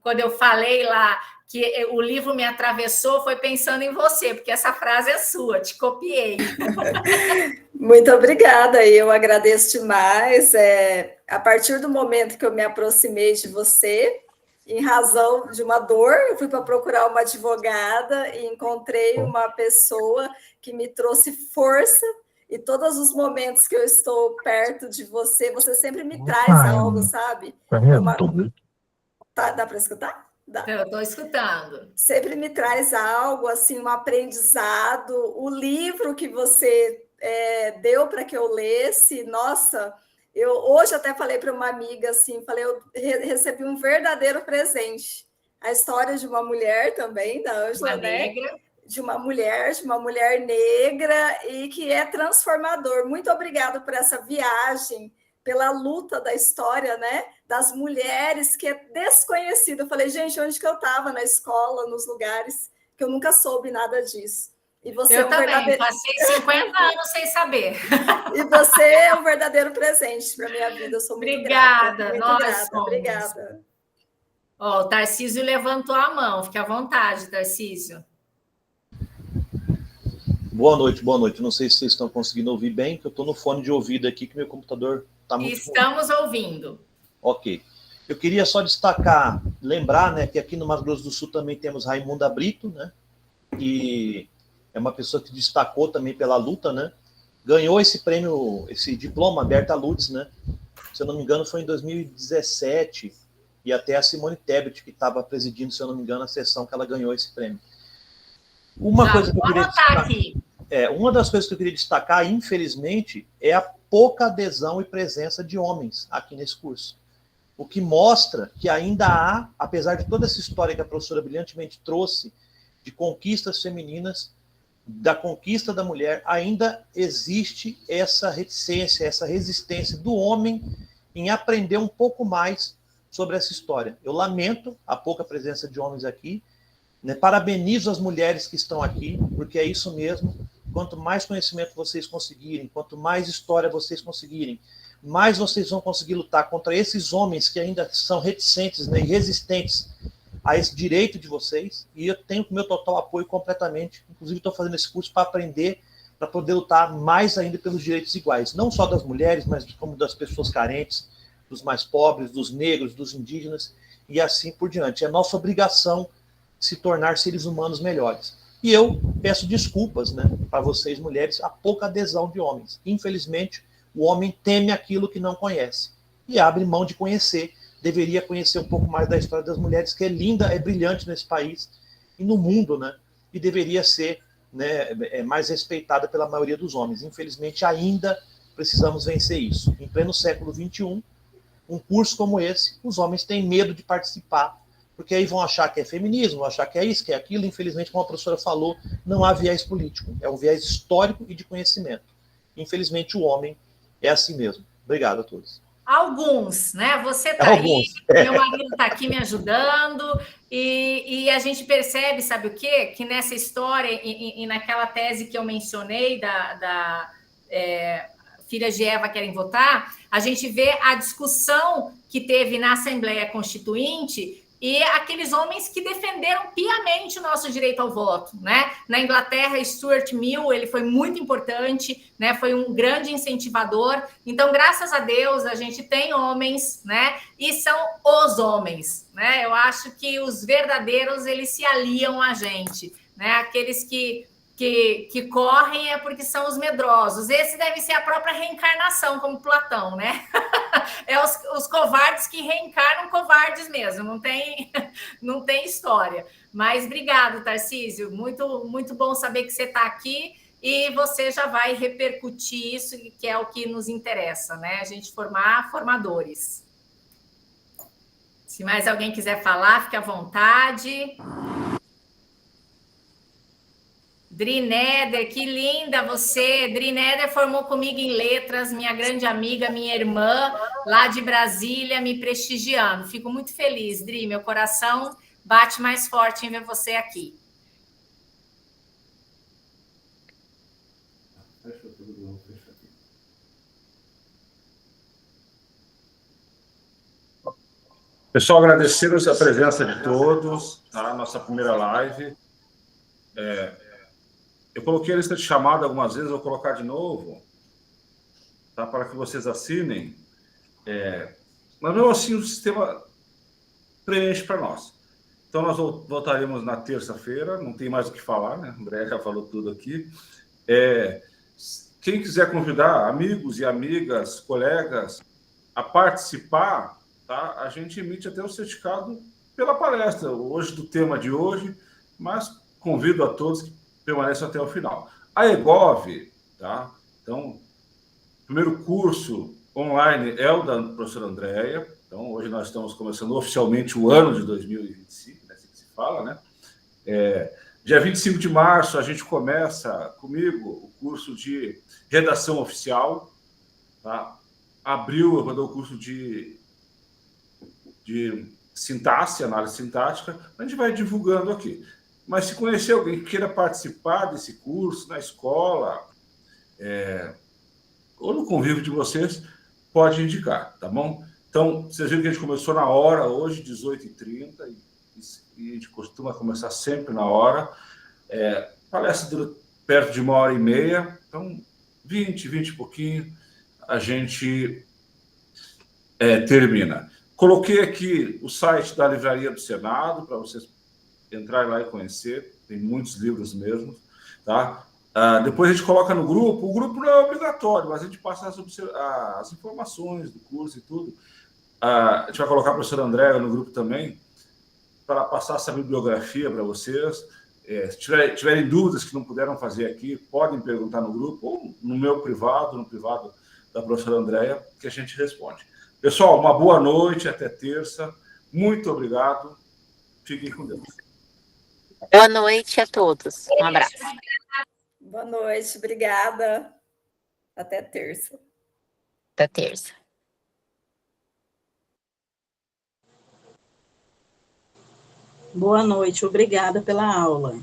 quando eu falei lá que o livro me atravessou, foi pensando em você, porque essa frase é sua, te copiei. Muito obrigada, eu agradeço demais. A partir do momento que eu me aproximei de você, em razão de uma dor, eu fui para procurar uma advogada e encontrei uma pessoa que me trouxe força, e todos os momentos que eu estou perto de você, você sempre me traz algo, sabe? Dá para escutar? Dá. Eu estou escutando. Sempre me traz algo, assim, um aprendizado. O livro que você deu para que eu lesse, nossa, eu hoje até falei para uma amiga assim, eu recebi um verdadeiro presente. A história de uma mulher também, da Ângela, né? De uma mulher negra, e que é transformador. Muito obrigada por essa viagem, pela luta da história, né, das mulheres, que é desconhecida. Eu falei, gente, onde que eu estava na escola, nos lugares, que eu nunca soube nada disso. E você eu também, passei 50 anos sem saber. E você é um verdadeiro presente para a minha vida. Eu sou muito obrigada, grata. Nós grata. somos. Obrigada. O Tarcísio levantou a mão. Fique à vontade, Tarcísio. Boa noite. Não sei se vocês estão conseguindo ouvir bem, que eu estou no fone de ouvido aqui, que meu computador está muito Estamos ruim. Ouvindo. Ok. Eu queria só destacar, lembrar, né, que aqui no Mato Grosso do Sul também temos Raimunda Brito, né, que é uma pessoa que destacou também pela luta, né, ganhou esse prêmio, esse diploma, Berta Lutz, né, se eu não me engano foi em 2017, e até a Simone Tebet, que estava presidindo, se eu não me engano, a sessão que ela ganhou esse prêmio. Uma das coisas que eu queria destacar, infelizmente, é a pouca adesão e presença de homens aqui nesse curso. O que mostra que ainda há, apesar de toda essa história que a professora brilhantemente trouxe, de conquistas femininas, da conquista da mulher, ainda existe essa reticência, essa resistência do homem em aprender um pouco mais sobre essa história. Eu lamento a pouca presença de homens aqui, né? Parabenizo as mulheres que estão aqui, porque é isso mesmo. Quanto mais conhecimento vocês conseguirem, quanto mais história vocês conseguirem, mais vocês vão conseguir lutar contra esses homens que ainda são reticentes, né, e resistentes a esse direito de vocês. E eu tenho o meu total apoio completamente. Inclusive, estou fazendo esse curso para aprender, para poder lutar mais ainda pelos direitos iguais, não só das mulheres, mas como das pessoas carentes, dos mais pobres, dos negros, dos indígenas, e assim por diante. É nossa obrigação se tornar seres humanos melhores. E eu peço desculpas, né, para vocês, mulheres, a pouca adesão de homens. Infelizmente, o homem teme aquilo que não conhece e abre mão de conhecer. Deveria conhecer um pouco mais da história das mulheres, que é linda, é brilhante nesse país e no mundo, né? E deveria ser, né, mais respeitada pela maioria dos homens. Infelizmente, ainda precisamos vencer isso. Em pleno século XXI, um curso como esse, os homens têm medo de participar, porque aí vão achar que é feminismo, vão achar que é isso, que é aquilo. Infelizmente, como a professora falou, não há viés político, é um viés histórico e de conhecimento. Infelizmente, o homem é assim mesmo. Obrigado a todos. Alguns, né? Você está aí, meu marido está aqui me ajudando, e a gente percebe, sabe o quê? Que nessa história e naquela tese que eu mencionei da Filhas de Eva Querem Votar, a gente vê a discussão que teve na Assembleia Constituinte e aqueles homens que defenderam piamente o nosso direito ao voto, né? Na Inglaterra, Stuart Mill, ele foi muito importante, né? Foi um grande incentivador. Então, graças a Deus, a gente tem homens, né? E são os homens, né? Eu acho que os verdadeiros, eles se aliam a gente, né? Aqueles que correm é porque são os medrosos. Esse deve ser a própria reencarnação, como Platão, né? É os covardes que reencarnam covardes mesmo, não tem história. Mas obrigado, Tarcísio, muito, muito bom saber que você está aqui e você já vai repercutir isso, que é o que nos interessa, né? A gente formar formadores. Se mais alguém quiser falar, fique à vontade. Drineder, que linda você. Drineder formou comigo em letras, minha grande amiga, minha irmã, lá de Brasília, me prestigiando. Fico muito feliz, Dri, meu coração bate mais forte em ver você aqui. Pessoal, agradecemos a presença de todos, tá? Nossa primeira live. Eu coloquei a lista de chamada algumas vezes, vou colocar de novo, tá? Para que vocês assinem. Mas mesmo assim, o sistema preenche para nós. Então, nós voltaremos na terça-feira, não tem mais o que falar, né? O André já falou tudo aqui. Quem quiser convidar amigos e amigas, colegas, a participar, tá? A gente emite até o certificado pela palestra, hoje do tema de hoje, mas convido a todos que permaneçam até o final. A EGOV, tá? Então, o primeiro curso online é o da professora Andréia. Então, hoje nós estamos começando oficialmente o ano de 2025, né? Assim que se fala, né? Dia 25 de março, a gente começa comigo o curso de redação oficial, tá? Abril, eu vou dar o curso de sintaxe, análise sintática, a gente vai divulgando aqui. Mas se conhecer alguém que queira participar desse curso na escola, ou no convívio de vocês, pode indicar, tá bom? Então, vocês viram que a gente começou na hora hoje, 18h30, e a gente costuma começar sempre na hora. Palestra dura perto de 1h30, então 20 e pouquinho, a gente termina. Coloquei aqui o site da Livraria do Senado, para vocês entrarem lá e conhecer, tem muitos livros mesmo, tá? Depois a gente coloca no grupo, o grupo não é obrigatório, mas a gente passa as informações do curso e tudo. A gente vai colocar a professora Andréa no grupo também, para passar essa bibliografia para vocês. Se tiverem dúvidas que não puderam fazer aqui, podem perguntar no grupo, ou no meu privado, no privado da professora Andréa, que a gente responde. Pessoal, uma boa noite, até terça. Muito obrigado. Fiquem com Deus. Boa noite a todos. Um abraço. Boa noite, obrigada. Até terça. Até terça. Boa noite, obrigada pela aula.